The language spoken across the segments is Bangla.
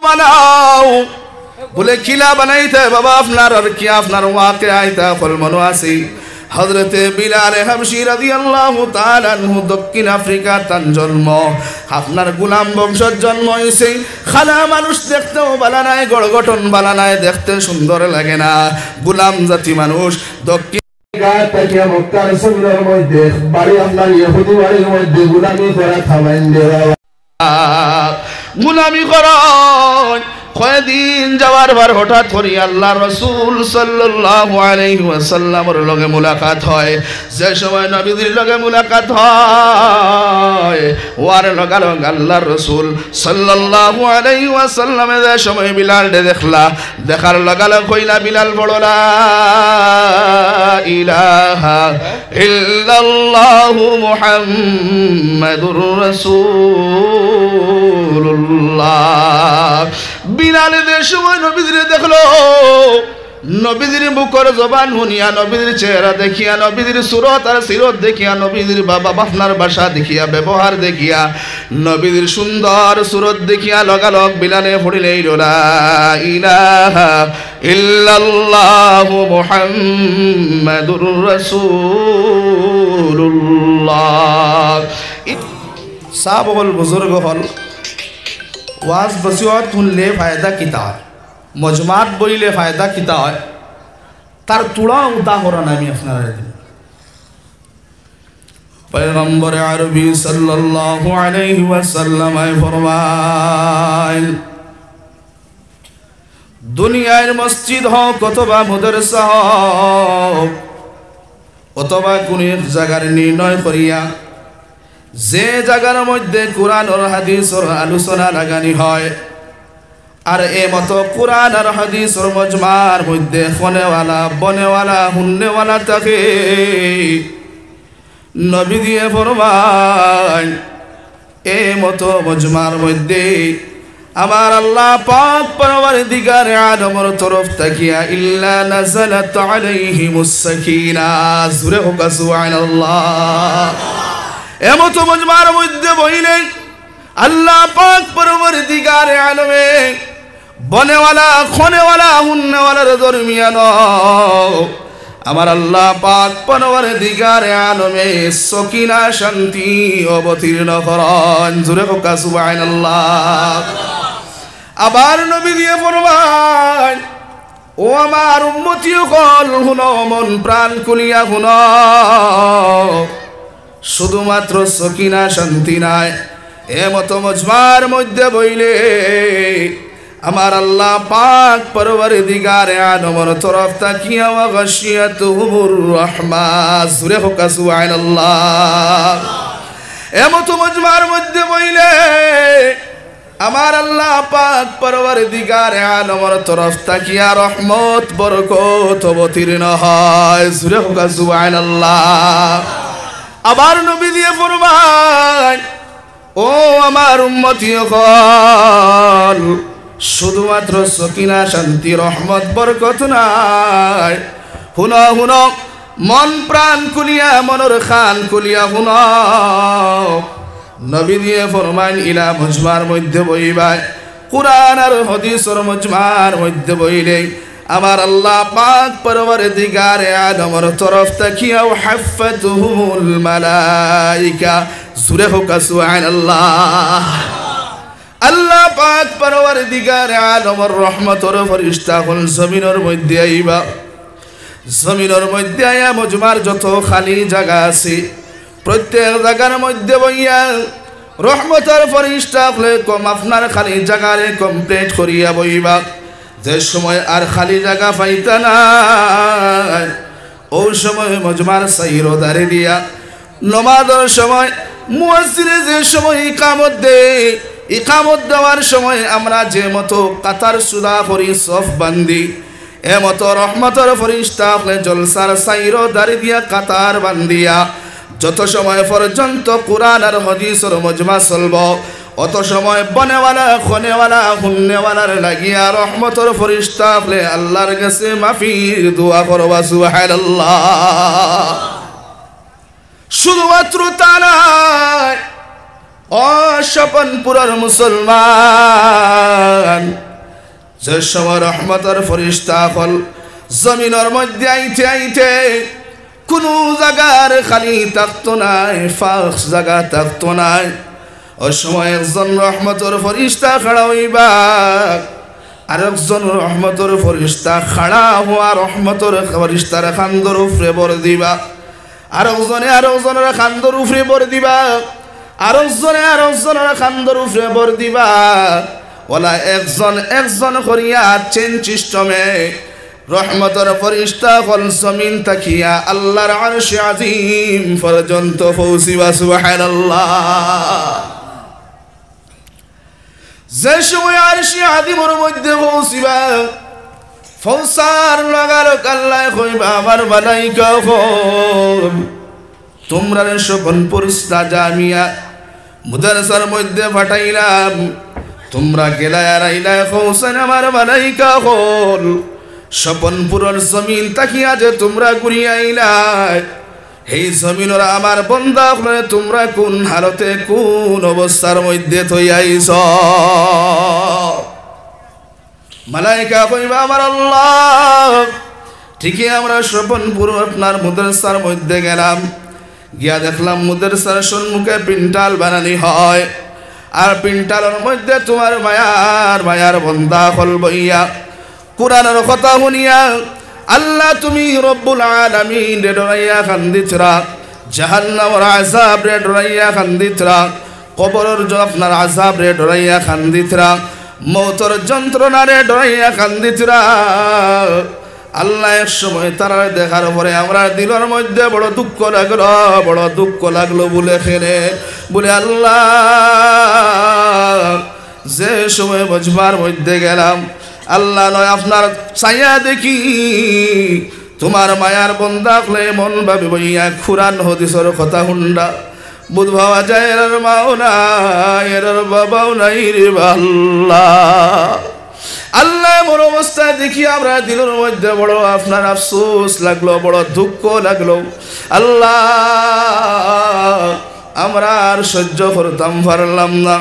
বানাও বলে কিলা বানাইতে বাবা আপনার আর কি আপনার ওয়াকে আইতা ফল মনো আছে হযরতে বিলাল হাবশী রাদিয়াল্লাহু তাআলা আনহু দক্ষিণ আফ্রিকা তার জন্ম আপনার গোলাম বংশের জন্ম হইছে খালা মানুষ দেখতেও ভালো নাই গড়গঠন ভালো নাই দেখতে সুন্দর লাগে না গোলাম জাতি মানুষ দক্ষিণ গাতাকিয়া মুক্তার সুন্দর মধ্যে বাড়ি আপনার ইহুদি বাড়ির মধ্যে গোলামি করা থামাইন দেওয়া গোলামি করা কয়েকদিন যাওয়ার পর হঠাৎ করে আল্লাহ রাসূল সাল্লাল্লাহু আলাইহি ওয়াসাল্লামের লগে মুলাকাত হয় যে সময় নবীদের লগে মুলাকাত হয় ওয়ার লগালগ আল্লাহর রাসূল সাল্লাল্লাহু আলাইহি ওয়াসাল্লামে যে সময় বিলাল দেখলা দেখার লগালগ কইলা বিলাল বড় লা ইলাহা ইল্লাল্লাহু মুহাম্মাদুর রাসূলুল্লাহ বিলালের সময় নবীজিরে দেখলো নবীজির মুখর জবান শুনিয়া নবীজির চেহারা দেখিয়া নবীজির সুরত আর সিরত দেখিয়া নবীজির বাবা বাপনার ভাষা দেখিয়া ব্যবহার দেখিয়া নবীজির সুন্দর সুরত দেখিয়া লগালগ বিলালে পড়িলে লা ইলাহা ইল্লাল্লাহু মুহাম্মাদুর রাসূলুল্লাহ সাহাব হল বুজুর্গ হল ওয়াজ নসিহত শুনলে ফায়দা কিতা হয় মজমাত বইলে ফায়দা কিতা হয় তার তুড়া উদাহরণ আমি আপনারা দিই পয়গম্বর আরবি সাল্লাল্লাহু আলাইহি ওয়াসাল্লাম ফরমান দুনিয়ার মসজিদ হোক অথবা মাদ্রাসা হোক অথবা কোন এক জায়গার নির্ণয় করিয়া যে জায়গার মধ্যে কোরআন আর হাদিসের আলোচনা লাগানি হয় আর এই মতো কোরআন আর হাদিসের মজমার মধ্যে ফনেওয়ালা বনেওয়ালা হুন্নেওয়ালা থাকে নবী দিয়ে ফরমান এই মতো মজমার মধ্যে আমার আল্লাহ পাক পরওয়ারদিগার আলমের তরফ তাকিয়া ইল্লা নাযালাত আলাইহিমুস সাকিনাহ জোরে হোক সুবহানাল্লাহ এমত মজমার মধ্যে বইলে আল্লাহ পাক পরওয়ারদিগার আলমে বনেওয়ালা খনেওয়ালা হুন্নেওয়ালার দরমিয়ান আমার আল্লাহ পাক পরওয়ারদিগার আলমে সকিনা শান্তি অবতীর্ণ করেন জোরে হোক সুবহানাল্লাহ আবার নবী দিয়ে ফরমান ও আমার উম্মতি সকল শুনো মন প্রাণ খুলিয়া শুনো শুধুমাত্র সকিনা শান্তি নাই এমত মজমার মধ্যে বইলে আমার আল্লাহ পাক পরওয়ারদিগার আলমের তরফ তাকিয়া ওয়া গাশিয়াতুহুর রাহমাহ জোরে হোক সুবহানাল্লাহ এমত মজমার মধ্যে বইলে আমার আল্লাহ পাক পরওয়ারদিগার আলমের তরফ তাকিয়া রহমত বরকত অবতীর্ণ হয় জোরে হোক সুবহানাল্লাহ আবার নবী দিয়ে ফরমান ও আমার উম্মতি সকল শুধুমাত্র সকিনা শান্তি রহমত বরকত নাই শুনো শুনো মন প্রাণ খুলিয়া মনের খান খুলিয়া শুনো নবী দিয়ে ফরমান ইলা মজমার মধ্যে বইবাই কুরআন আর হাদিসের মজমার মধ্যে বইলে আমার আল্লাহ পাক পরওয়ারদিগার আলমের তরফ তাকিয়া হাফাতুহুল মালাইকা জোরে হোক সুবহানাল্লাহ আল্লাহ পাক পরওয়ারদিগার আলমের রহমতের ফেরেশতা হল জমিনের মধ্যে আইবা জমিনের মধ্যে আয়া মজমার যত খালি জায়গা আছে প্রত্যেক জায়গার মধ্যে বইয়া রহমতের ফেরেশতা হলে কম আপনার খালি জায়গারে কমপ্লিট করিয়া বইবা যে সময় আর খালি জায়গা পাইতা না ওই সময় মজমার সাইরো দাঁড়ে দিয়া নমাজের সময় মুয়াজ্জিনে যে সময় ইকামত দেয় ইকামত দেওয়ার সময় আমরা যে মতো কাতার সুদা করি সফ বান্ধি এমতো রহমতের ফেরেশতা হলে জলসার সাইরো দাঁড়ে দিয়া কাতার বান্ধিয়া যত সময় পর্যন্ত কোরআন আর হাদিসের মজমা চলব অত সময় বনেওয়ালা খনেওয়ালা হুন্নেওয়ালার লাগিয়া রহমতের ফেরেশতা হলে আল্লাহর কাছে মাফির দোয়া করবা সুবহানাল্লাহ শুধুমাত্র তা নয় স্বপনপুরের মুসলমান যে সময় রহমতের ফরিস্তা হল জমিনের মধ্যে আইতে আইতে কোনো জায়গার খালি থাকতো নাই, ফাঁক জায়গা থাকতো নাই। ওই সময় একজন রহমতের ফরিস্তা খাড়া হইবা, আরেকজন রহমতের ফরিস্তা খাড়া হওয়া রহমতের ফরিস্তার খান্দর উপরে বর দিবা, আরেকজনের খান্দর উপরে বর দিবা, আরেকজনের খান্দর উপরে বর দিবা। ওলা একজন করিয়া চেন সিস্টেমে রহমতের ফরিস্তা হল জমিন তাকিয়া আল্লাহর আরশ আজিম পর্যন্ত পৌঁছিবা। সুবহানাল্লাহ। যে সময় আরশ আজিমের মধ্যে পৌঁছিবা, পৌঁছার লাগালক আল্লাহ কইবা আমার মালাইকা হল তোমরা স্বপনপুর জামিয়া মুদারসার মধ্যে পাঠাইলাম, তোমরা গেলায় আর আইলায় পৌঁছান আমার মালাইকা হল স্বপনপুরের জমিন তাকিয়া যে তোমরা ঘুরিয়ে আইলায়, এই জমিনের আমার বন্দা হলে তোমরা কোন হালতে কোন অবস্থার মধ্যে থই আইছ। মালাইকা কইবা আমার আল্লাহ ঠিকই আমরা স্বপনপুর আপনার মুদারসার মধ্যে গেলাম, গিয়া দেখলাম মুদারসার সম্মুখে পিন্টাল বানানি হয়, আর পিন্টালের মধ্যে তোমার মায়ার বন্দা হল বইয়া কুরআনের কথা শুনিয়া আল্লাহ তুমি রব্বুল আলামিন রে ডরাইয়া কান্দিতরা, জাহান্নামের আযাব রে ডরাইয়া কান্দিতরা, কবরের আপনার আযাব রে ডরাইয়া কান্দিতরা, মৌতের যন্ত্রণা রে ডরাইয়া কান্দিতরা। আল্লাহ এক সময় তারা দেখার পরে আমরা দিলের মধ্যে বড় দুঃখ লাগলো বলে খেলে বলে আল্লাহ যে সময় বজবার মধ্যে গেলাম আল্লাহ নয় আপনার ছায়া দেখি তোমার মায়ার বন্দা হলে মন ভাবি বইয়া কুরআন হাদিসের কথা হুন্ডা বুধ ভাবা যায় এর মাও নাই এর বাবাও নাই রে আল্লাহ। আল্লাহ মোর অবস্থা দেখি আমরা দিলের মধ্যে বড় আপনার আফসোস লাগলো, বড় দুঃখ লাগলো। আল্লাহ আমরা আর সহ্য করতাম পারলাম না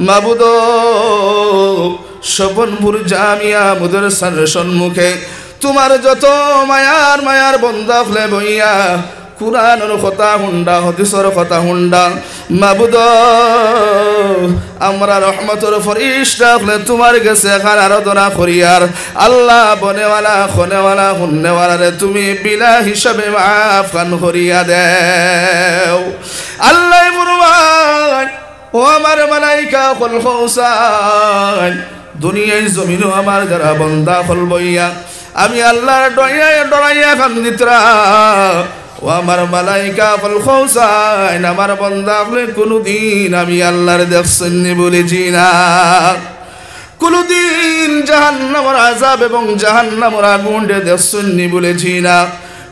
মাবুদ, স্বপনপুর জামিয়া মুদারসার সম্মুখে তোমার যত মায়ার বন্দা হলে বইয়া কুরআনের কথা হুন্ডা হাদিসের কথা হুন্ডা মাবুদ, আমরা রহমতের ফরিস্তা হলে তোমার কাছে এখন আরাধনা করিয়ার আল্লাহ বনেওয়ালা খনেওয়ালা হুন্নেওয়ালা রে তুমি বিলা হিসাবে মাফ কান করিয়া দেও। আল্লাহ মুরবান ও আমার মালাইকা হল খৌসান দুনিয়ায় জমিনও আমার যারা বন্দা হল বইয়া আমি আল্লাহর ডরাইয়া কান্দিতরা, ও আমার মালাইকা হল খৌসান আমার বন্দা হলে কোনদিন আমি আল্লাহর দেখছেননি বলেছি না, কোনদিন জাহান্নামের আযাব এবং জাহান্নামের আগুন রে দেখছেননি বলেছি না,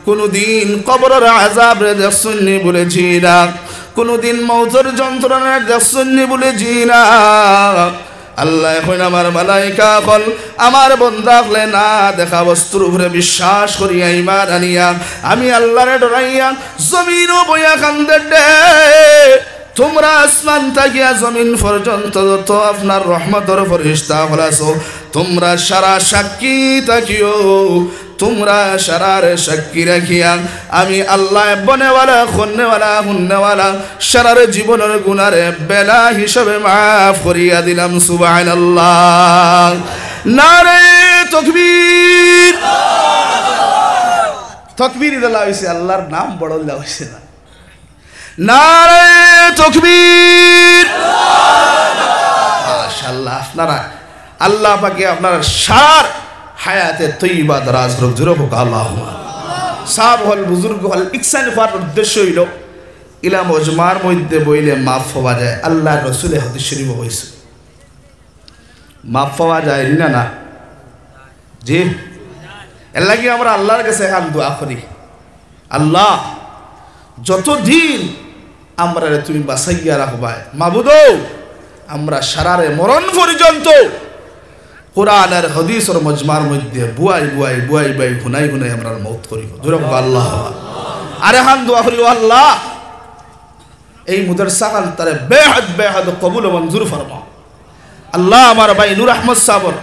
কোনদিন কবরের আযাব রে দেখছেননি বলেছি না, কোনদিন মৌতের যন্ত্রণা দেখছেননি বলেছি না। আল্লাহ এখন আমার মালাইকা হল আমার বন্দা হলে না দেখা বস্তুর উপরে বিশ্বাস করিয়া ঈমান আনিয়া আমি আল্লাহরে ডরাইয়া জমিনও বইয়া কান্দে দে। তোমরা আসমান থাকিয়া জমিন পর্যন্ত যত আপনার রহমতের ফেরেশতা হলাছো তোমরা সারা সাক্ষী থাকিও, তোমরা সারারে সাক্ষী রাখিয়া আমি আল্লাহ বনেওয়ালা খন্নেওয়ালা হুন্নেওয়ালা সারারে জীবনের গুনারে বেলা হিসাবে মাফ করিয়া দিলাম। সুবহানাল্লাহ, নারে তাকবীর। তাকবীর দেওয়া হয়েছে, আল্লাহর নাম বড় দেওয়া হয়েছে না। নারে তাকবীর। মাশাআল্লাহ, আপনারা আল্লাহ পাকে আপনার সার হায়াতে তৈবা দরাজ রোগ জোরক আল্লাহুম্মা। সাহাব হল বুজুর্গ হল ইকসান করার উদ্দেশ্য হইল ইলা মজমার মধ্যে বইলে মাফ পাওয়া যায়। আল্লাহ রসুলের হাদিস শরীফ হয়েছে মাফ পাওয়া যায় না না জি, এর লাগে আমরা আল্লাহর কাছে এখন দোয়া করি, আল্লাহ যতদিন আমরা তুমি বাসাইয়া রাখবাই মাবুদ, আমরা সারারে মরণ পর্যন্ত কোরআন আর হাদিসের মজমার মধ্যে বুয়াই বাই গুনাই আমরা মৌত করিব। জোরে আল্লাহ। আরে হান দোয়া করি, আল্লাহ এই মুদারসা খান তারে বেহদ বেহদ কবুল ও মঞ্জুর ফরমাও আল্লাহ আমার ভাই নূর আহমদ সাবর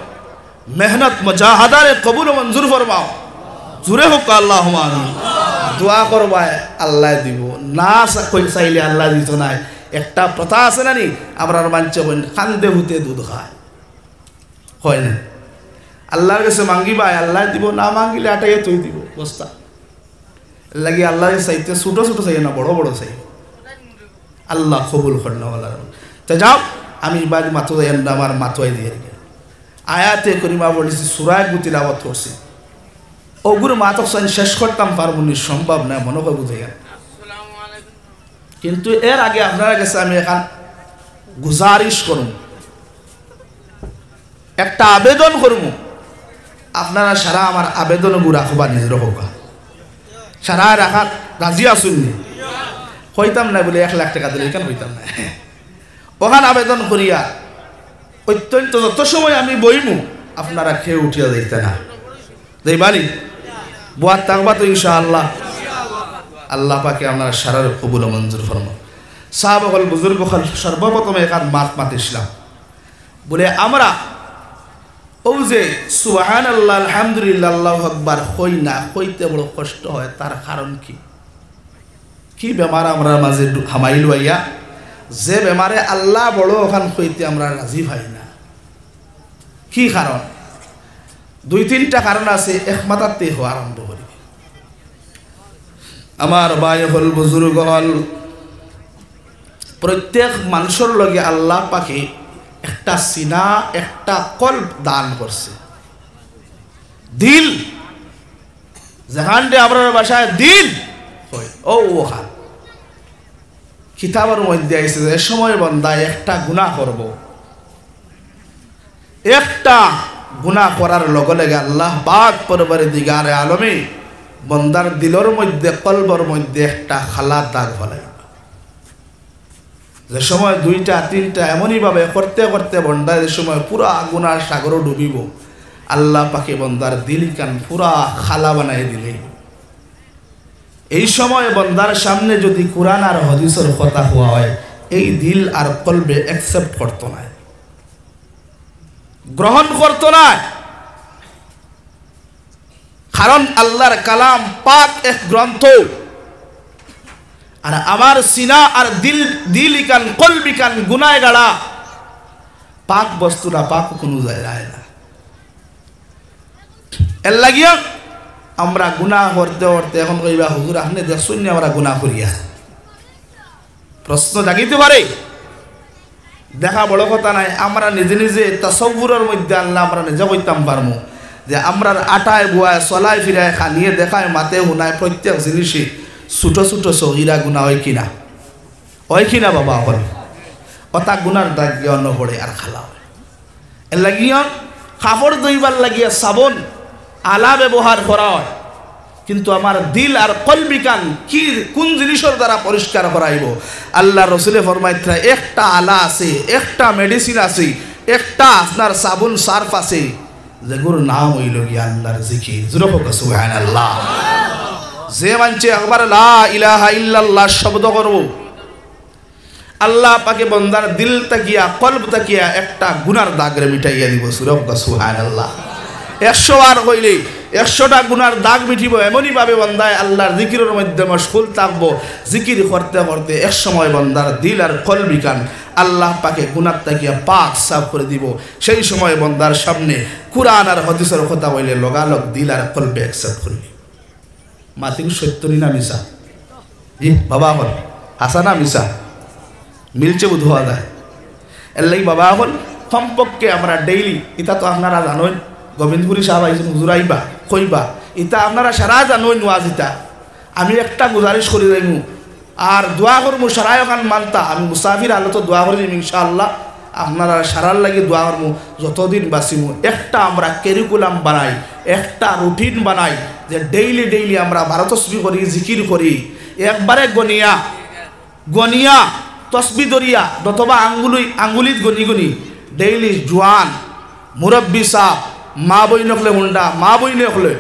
মেহনত মুজাহাদারে কবুল ও মঞ্জুর ফরমাও জুরে হোক আল্লাহুম্মা আমিন দোয়া করবাই আল্লাহ দিব না কই চাইলে আল্লাহ দিত নাই একটা প্রথা আছে না নি আমরার মানছে কান্দে হুতে দুধ খায় হয় না আল্লাহর কাছে মাঙ্গিবা আল্লাহ দিব না মাঙ্গিলে আটাইয়ে তুই দিব বস্তা লাগি আল্লাহ চাইতে ছোটো ছোটো চাই না বড় বড় চাই আল্লাহ কবুল করেন তো যাও আমি বাড়ি মাথো আমার মাথোয় দিয়ে আয়াতে করিমা বলেছি সুরায় গুতিলাওয়াত করছি ওগুর মাতক শেষ করতাম পারবো নি সম্ভব না মনে করে বুঝে গেল কিন্তু এর আগে আপনারা কাছে আমি এখন গুজারিশ করুন একটা আবেদন করবো আপনারা সারা আমার আবেদন গুড়া হবা নিজের হোকা সারা রাখা রাজি আসুননি হইতাম না বলে 1 লাখ টাকা দিলে কেন হইতাম না ওখান আবেদন করিয়া অত্যন্ত যত সময় আমি বইমু আপনারা খেয়ে উঠিয়া যাইতে না দেইবানি বুয়ার থাকবা তো ইনশাআল্লাহ আল্লাহ পাকে আপনারা সারার কবুল ও মঞ্জুর ফরমাও সাহাবাগণ বুজুর্গ সর্বপ্রথমে একাত মাত ইসলাম বলে আমরা ও যে সুবহানাল্লাহ আলহামদুলিল্লাহ আল্লাহু আকবার হই না হইতে বড় কষ্ট হয় তার কারণ কি বেমার আমরা মাঝে হামাইল হইয়া যে বেমারে আল্লাহ বড় ওখান হইতে আমরা রাজি ভাই না কি কারণ 2-3টা কারণ আছে একমাত্রতে হওয়া আরম্ভ করি আমার ভাই হল বুজুর্গ হল প্রত্যেক মানুষের লগে আল্লাহ পাকে একটা সিনা একটা কল্প দান করছে দিল যেখানটা আপনার বাসায় দিল ও ওখান কিতাবের মধ্যে আইছে যে সময় বান্দায় একটা গুনাহ করব একটা গুনাহ করার লগে লগে আল্লাহ পাক পরবর্তীগারে আলমে বান্দার দিলের মধ্যে কলবের মধ্যে একটা খালা দাগ ফেলে যে সময় 2টা 3টা এমনই ভাবে করতে করতে বান্দার যে সময় পুরা গুনার সাগরে ডুবিব আল্লাহ পাকে বান্দার দিল কান পুরা খালা বানাই দিলে এই সময় বান্দার সামনে যদি কুরআন আর হাদিসের কথা হওয়া হয় এই দিল আর কলবে অ্যাকসেপ্ট করত না গ্রহণ করত না কারণ আল্লাহর কালাম পাক এক গ্রন্থ আর আমার সিনা আর দিল ইকান কলবি কান গুনায় গাড়া পাক বস্তুরা পাক কোনো যায় না এর লাগিয়া আমরা গুনাহ করতে করতে এখন কইবা হুজুর আপনি দেখছেন না আমরা গুনাহ করিয়া প্রশ্ন জাগিতে পারে দেখা বড় কথা নাই আমরা নিজে নিজে তাসাউরের মধ্যে আল্লাহ আমরা নিজে কইতাম পারমু যে আমরা আটায় বুয়ায় চলায় ফিরায় খানিয়ে দেখায় মাতে হুনায় প্রত্যেক জিনিসই ছোট ছোট সহিরা গুনাহ হয় কিনা বাবা হল অতা গুনার দাগ অন্য পড়ে আর খালা হয় এর লাগিয়া কাপড় ধুইবার লাগিয়া সাবন আলা ব্যবহার করা হয় কিন্তু আমার দিল আর কলবি কান কি কোন জিনিসের দ্বারা পরিষ্কার করাইব আল্লাহ রসুলে ফরমাইতে একটা আলা আছে একটা মেডিসিন আছে একটা আপনার সাবুন সার্ফ আছে যেগুলোর নাম হইল গিয়া আল্লাহর জিকির জোরে হোক সুবহানাল্লাহ যে মানছে একবার লা ইলাহা ইল্লাল্লাহ শব্দ করব আল্লাহ পাকে বান্দার দিল তাকিয়া কলব তাকিয়া একটা গুনার দাগরে মিটাইয়া দিব জোরে হোক সুবহানাল্লাহ 100 বার হইলে 100টা গুনার দাগ মিটিব এমনই ভাবে বান্দায় আল্লাহর জিকিরের মধ্যে মশগুল থাকবো জিকির করতে করতে এক সময় বান্দার দিল আর কলবি কান আল্লাহ পাকে গুনার তাকিয়া পাক সাফ করে দিব সেই সময় বান্দার সামনে কুরআন আর হাদিসের কথা বলে লগালগ দিল আর কলবে অ্যাকসেপ্ট করবে মাতিক সত্যনি না মিশা জি বাবা হল হাসানা মিশা মিলছে বুধ হওয়া যায় এর লাগি বাবা হল কমপক্ষে আমরা ডেইলি এটা তো আপনারা জানেন গোবিন্দপুরি সাহেব আইসেন হুজুর আইবা কইবা ইতা আপনারা সারা জানোই নোয়াজ ইতা আমি একটা গুজারিশ করি যাইমু আর দোয়া করমু সারাই ওখান মানতা আমি মুসাফির আলো দোয়া করি ইনশাআল্লাহ আপনারা সারার লাগি দোয়া করমু যতদিন বাঁচিমু একটা আমরা ক্যারিকুলাম বানাই একটা রুটিন বানাই যে ডেইলি আমরা 12 তসবিহ করি জিকির করি একবারে গনিয়া তসবিহ দরিয়া অথবা আঙ্গুলিত গনি ডেইলি জোয়ান মুরব্বী সাহ মা বই নকলে মুন্ডা মা বই নকলে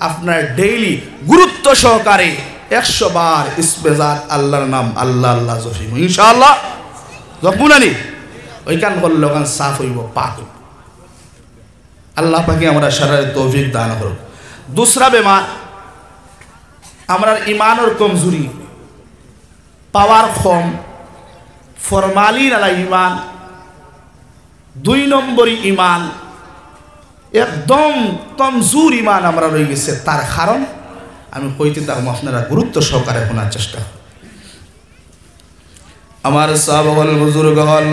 আপনার ডেইলি গুরুত্ব সহকারে 100 বার ইসবেজাত আল্লাহর নাম আল্লাহ আল্লাহ জফিম ইনশাআল্লাহ জপুনানি ওইখান করলে ওখান সাফ হইব পাক হইব আল্লাহ পাকে আমরা সারার তৌফিক দান করব दूसरा बेमार আমরা ইমানের কমজোরি পাওয়ার কম ফরমালিন আলা ইমান 2 নম্বরই ইমান একদম কমজোর ইমান আমরা রয়ে গেছে তার কারণ আমি কইতে থাকবো আপনারা গুরুত্ব সহকারে শোনার চেষ্টা আমার সাহাবাগণ বুজুর্গ হল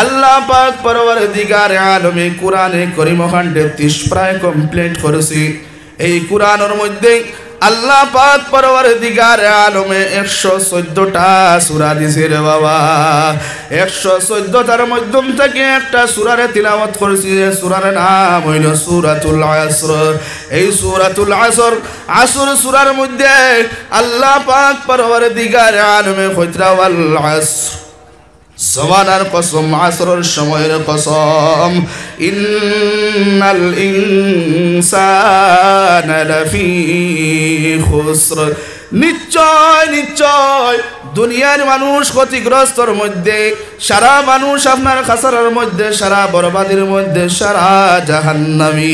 আল্লাহ পাক পরওয়ারদিগার আলমে কোরআনে কারীম 33 প্রায় কমপ্লিট করেছি এই কোরআনের মধ্যে আল্লাহ পাক পরওয়ারদিগার আলমে 114টা সূরা দিয়েছে রে বাবা 114টার মাধ্যম থেকে একটা সূরারে তিলাওয়াত করেছি সূরার নাম হইল সূরাতুল আসর এই সূরাতুল আসর আসর সূরার মধ্যে আল্লাহ পাক পরওয়ারদিগার আলমে কইতরা ওয়াল আসর জমানার কসম আসরের সময়ের কসম ইন্নাল ইনসানা লাফি খুসর নিশ্চয় নিশ্চয় দুনিয়ার মানুষ ক্ষতিগ্রস্তর মধ্যে সারা মানুষ আপনার খাসারার মধ্যে সারা বরবাদের মধ্যে সারা জাহান্নামী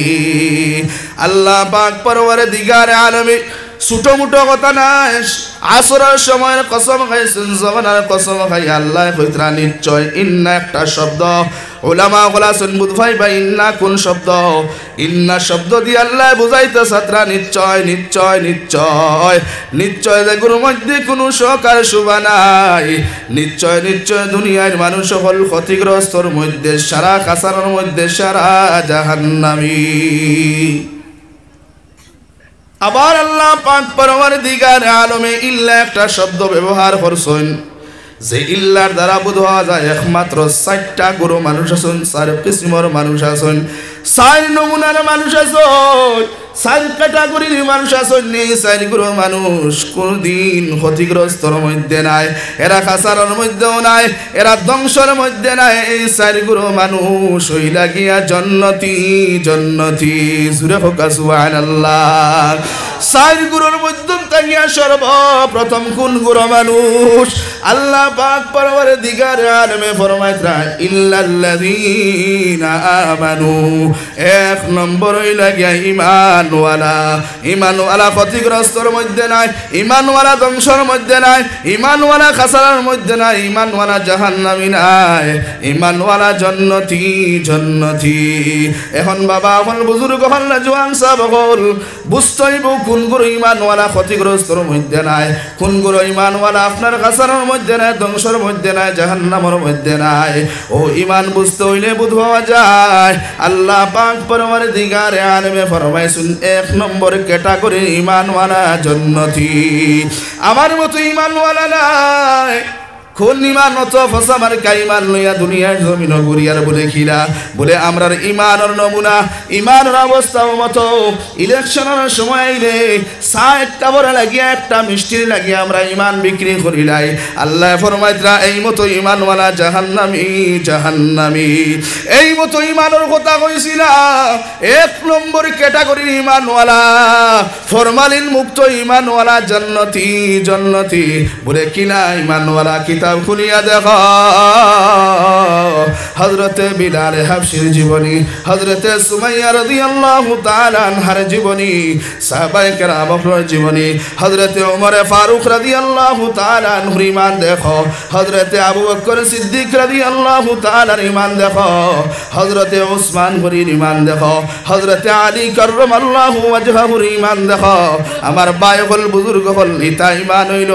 আল্লাহ পাক পরওয়ারদিগার আলমে ছোট মোটো কথা নাই আসরের সময়ের কসম খাইছেন জমানার কসম খাই আল্লাহ কইতরা নিশ্চয় ইন্না একটা শব্দ উলামা বলেছেন বুঝাই বা ইন্না কোন শব্দ ইন্না শব্দ দিয়ে আল্লাহ বুঝাইতে ছাত্রা নিশ্চয় নিশ্চয় নিশ্চয় নিশ্চয় দেখুন মধ্যে কোনো সকার শুভা নাই নিশ্চয় নিশ্চয় দুনিয়ার মানুষ সকল ক্ষতিগ্রস্তর মধ্যে সারা কাসারের মধ্যে সারা জাহান্নামী আবার আল্লাহ পাক পরওয়ারদিগার আলমে ইল্লা একটা শব্দ ব্যবহার করছেন যে ইল্লার দ্বারা বোঝা যায় একমাত্র 4টা গুরু মানুষ আছেন 4 কিসমর মানুষ আছেন 4 নমুনার মানুষ আছেন 4 ক্যাটাগরির মানুষ আছেন 4 গুরু মানুষ কোনদিন ক্ষতিগ্রস্তর মধ্যে নাই এরা খাসারের মধ্যেও নাই এরা ধ্বংসের মধ্যে নাই এই 4 গুরু মানুষ হই লাগিয়া জান্নাতি জান্নাতি জুরে হোক সুবহানাল্লাহ 4 গুরুর মধ্যম তাকিয়া সর্বপ্রথম কোন গুরু মানুষ আল্লাহ পাক পরওয়ারদিগার আলমে ফরমাইতরা ইল্লাল্লাযীনা আমানু এক নম্বর হইলা গিয়া ইমানওয়ালা ক্ষতিগ্রস্তর মধ্যে নাই ইমানওয়ালা ধ্বংসের মধ্যে নাই ইমানওয়ালা খাসারার মধ্যে নাই ইমানওয়ালা জাহান্নামী নাই ইমানওয়ালা জান্নাতি জান্নাতি এখন বাবা এখন বুজুর্গ হল না জওয়ান সাহেব হল বুঝতেইব কোন গুরু ইমানওয়ালা ক্ষতিগ্রস্তর মধ্যে নাই কোন গুরু ইমানওয়ালা আপনার খাসারার মধ্যে নাই ধ্বংসের মধ্যে নাই জাহান্নামের মধ্যে নাই ও ইমান বুঝতে হইলে বুঝা যায় আল্লাহ পাক পরওয়ারদিগার আলমে ফরমাইছেন এক নম্বর ক্যাটাগরি ইমানওয়ালা জান্নাতি আমার মতো ইমানওয়ালা নাই কোন ইমান অত ফসা মার কাইমান লইয়া দুনিয়ার জমিন ঘুরিয়ার বলে খিলা বলে আমরার ইমানের নমুনা ইমানের অবস্থা মতো ইলেকশনের সময় আইলে 60টা বড় লাগিয়া একটা মিষ্টি লাগিয়া আমরা ইমান বিক্রি করিলাই আল্লাহ ফরমাইতরা এই মতো ইমানওয়ালা জাহান্নামী জাহান্নামী এই মতো ইমানের কথা কইছিলাম এক নম্বর ক্যাটাগরির ইমানওয়ালা ফরমালিন মুক্ত ইমানওয়ালা জান্নাতি জান্নাতি বলে কিনা ইমানওয়ালা কিতাব খুলিয়া দেখো হযরতে বিলাল হাবশির জীবনী হযরতে সুমাইয়া রাদিয়াল্লাহু তাআলা আনহার জীবনী সাহাবায়ে কেরামের জীবনী হযরতে ওমর ফারুক রাদিয়াল্লাহু তাআলা আনহুর ঈমান দেখো হযরতে আবু বকর সিদ্দিক রাদিয়াল্লাহু তাআলার ঈমান দেখো হযরতে উসমান গনির ঈমান দেখো হযরতে আলী কাররামাল্লাহু ওয়াজহাহুর ঈমান দেখো আমার ভাই হল বুজুর্গ হল ইতা ঈমান হইল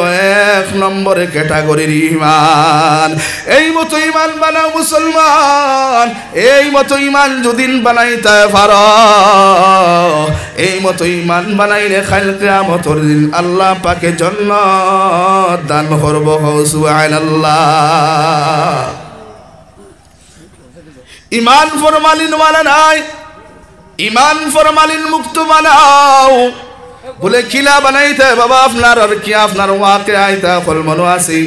এক নম্বরে ক্যাটাগরির ঈমান এই মতো ঈমান বানাও মুসলমান এই মতো ঈমান যদি বানাইতে পারো এই মতো ঈমান বানাইলে কাল কিয়ামতের দিন আল্লাহ পাকে জান্নাত দান করব সুবহানাল্লাহ ঈমান ফরমালিন ওয়ালা নাই ঈমান ফরমালিন মুক্ত বানাও বলে কিলা বানাইতে বাবা আপনার আর কি আপনার ওয়াকে আইতা ফল মনো আছে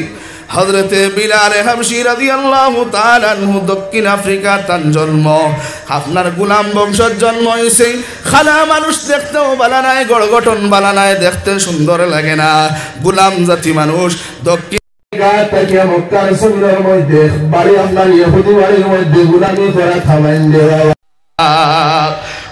হযরতে বিলাল হাবশী রাদিয়াল্লাহু তাআলা আনহু দক্ষিণ আফ্রিকা তার জন্ম। আপনার গোলাম বংশের জন্ম হয়েছে। খালা মানুষ দেখতেও ভালো নাই, গড়গঠন ভালো নাই, দেখতে সুন্দর লাগে না, গোলাম জাতি মানুষ। দক্ষিণ মুক্তার ছবির মধ্যে বাড়ি আপনার ইহুদি বাড়ির মধ্যে গুলামি করা থামাইন দেওয়া,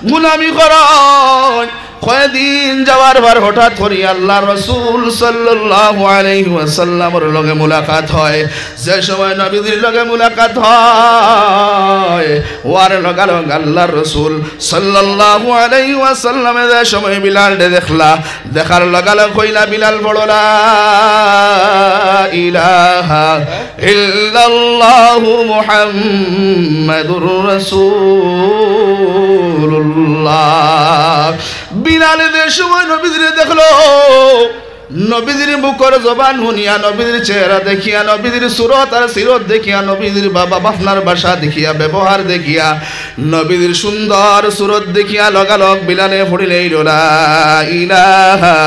গুলামি করেন। কয়েকদিন যাওয়ার পর হঠাৎ করে আল্লাহ রসুল সাল্লাল্লাহু আলাইহি ওয়াসাল্লামের লগে মুলাকাত হয়। যে সময় নবীদের লগে মুলাকাত হয়, ওয়ার লগালগ আল্লাহ রসুল সাল্লাল্লাহু আলাইহি ওয়াসাল্লামে যে সময় বিলাল দেখলা, দেখার লগালগ হইলা বিলাল বড় লা ইলাহা ইল্লাল্লাহু মুহাম্মাদুর রাসূলুল্লাহ। বিলালের সময় নবীদের দেখলো, নবীদের মুখর জবান শুনিয়া, নবীদের চেহারা দেখিয়া, নবীদের সুরত আর সিরত দেখিয়া, নবীদের বাবা বাপনার বাসা দেখিয়া, ব্যবহার দেখিয়া, নবীদের সুন্দর সুরত দেখিয়া লগালগ বিলালে পড়িলেই লা ইলাহা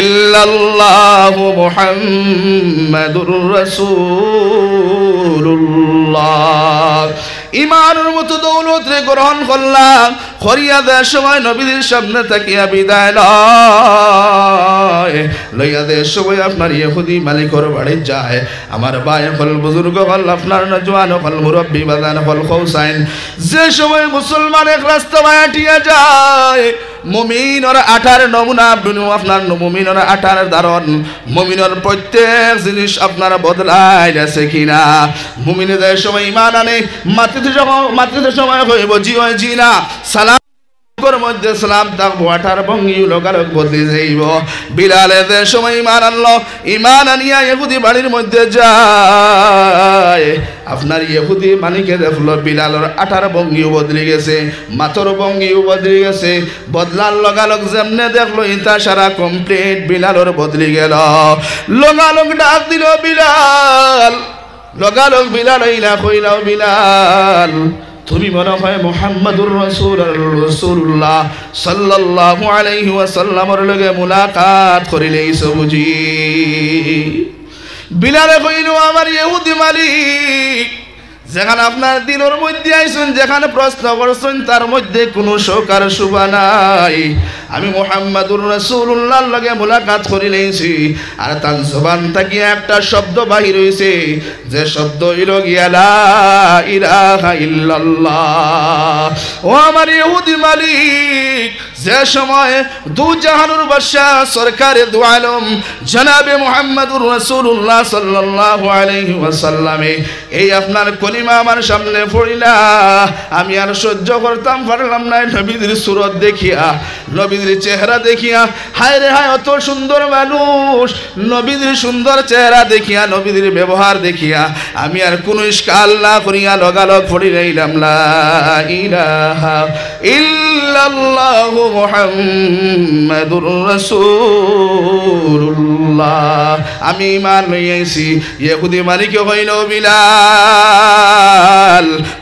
ইল্লাল্লাহু মুহাম্মাদুর রাসূলুল্লাহ। ইমানের মতো দৌলত রে গ্রহণ করলাম। খরিয়া দেওয়ার সময় নবীদের সামনে তাকিয়া বিদায় লয়। লইয়া দেওয়ার সময় আপনার ইহুদি মালিকর বাড়ি যায়। আমার ভাই হল, বুজুর্গ হল, আপনার নজওয়ান হল, মুরব্বী বাজান হল, খৌসাইন। যে সময় মুসলমান এক রাস্তা বায়াটিয়া যায়, মুমিনের আঠার নমুনা, আপনার মুমিনের আঠার ধারণ, মুমিনের প্রত্যেক জিনিস আপনারা বদলাই আছে কিনা। মুমিনের সময় ইমান আনে, মাতৃতে সময় হইব জি হয় জি না, সালাম মধ্যে সালাম থাকবো, আঠার ভঙ্গি লোকালক বদলে যাইব। বিলালের সময় ইমান আনলো, ইমান আনিয়া ইহুদি বাড়ির মধ্যে যায়। আপনার ইহুদি মানিকে দেখলো বিলালের আঠার ভঙ্গিও বদলে গেছে, মাথর ভঙ্গিও বদলে গেছে। বদলার লগালগ যেমনে দেখলো ইতা সারা কমপ্লিট বিলালের বদলে গেল। লগালগ ডাক দিল বিলাল, লগালগ বিলাল ইলা কইলাও বিলাল, তুমি মনে হয় মুহাম্মাদুর রাসূলুল্লাহ সাল্লাল্লাহু আলাইহি ওয়াসাল্লামের লগে মুলাকাত করিলেইছো বুঝি? বিলালে কইল, আমার ইহুদি মালিক, যেখানে আপনার দিনের মধ্যে আইসুন, যেখানে প্রশ্ন করছেন, তার মধ্যে কোনো শোকার শুভা নাই। আমি মুহাম্মাদুর রাসূলুল্লাহর লগে মুলাকাত করিলেইছি, আর তার জবান থেকে একটা শব্দ বাহির হইছে, যে শব্দ হইল গিয়া লা ইলাহা ইল্লাল্লাহ। ও আমার ইহুদি মালিক, যে সময় দু জাহানুর বাদশাহ সরকারে দু আলম জনাবে মুহাম্মাদুর রাসূলুল্লাহ সাল্লাল্লাহু আলাইহি ওয়াসাল্লামে এই আপনার কলিমা আমার সামনে পড়িলা, আমি আর সহ্য করতাম পারলাম না। নবীদের সুরত দেখিয়া, নবীদের চেহারা দেখিয়া, হায় রে হায়, অত সুন্দর মানুষ, নবীদের সুন্দর চেহারা দেখিয়া, নবীদের ব্যবহার দেখিয়া আমি আর কোনো ইশকাল না করিয়া লগালগ পড়ি রইলাম লা ইলাহা ইল্লাল্লাহু মুহাম্মাদুর রাসূলুল্লাহ। আমি ঈমান লইয়াছি। ইহুদি মালিক হইল বিলাল,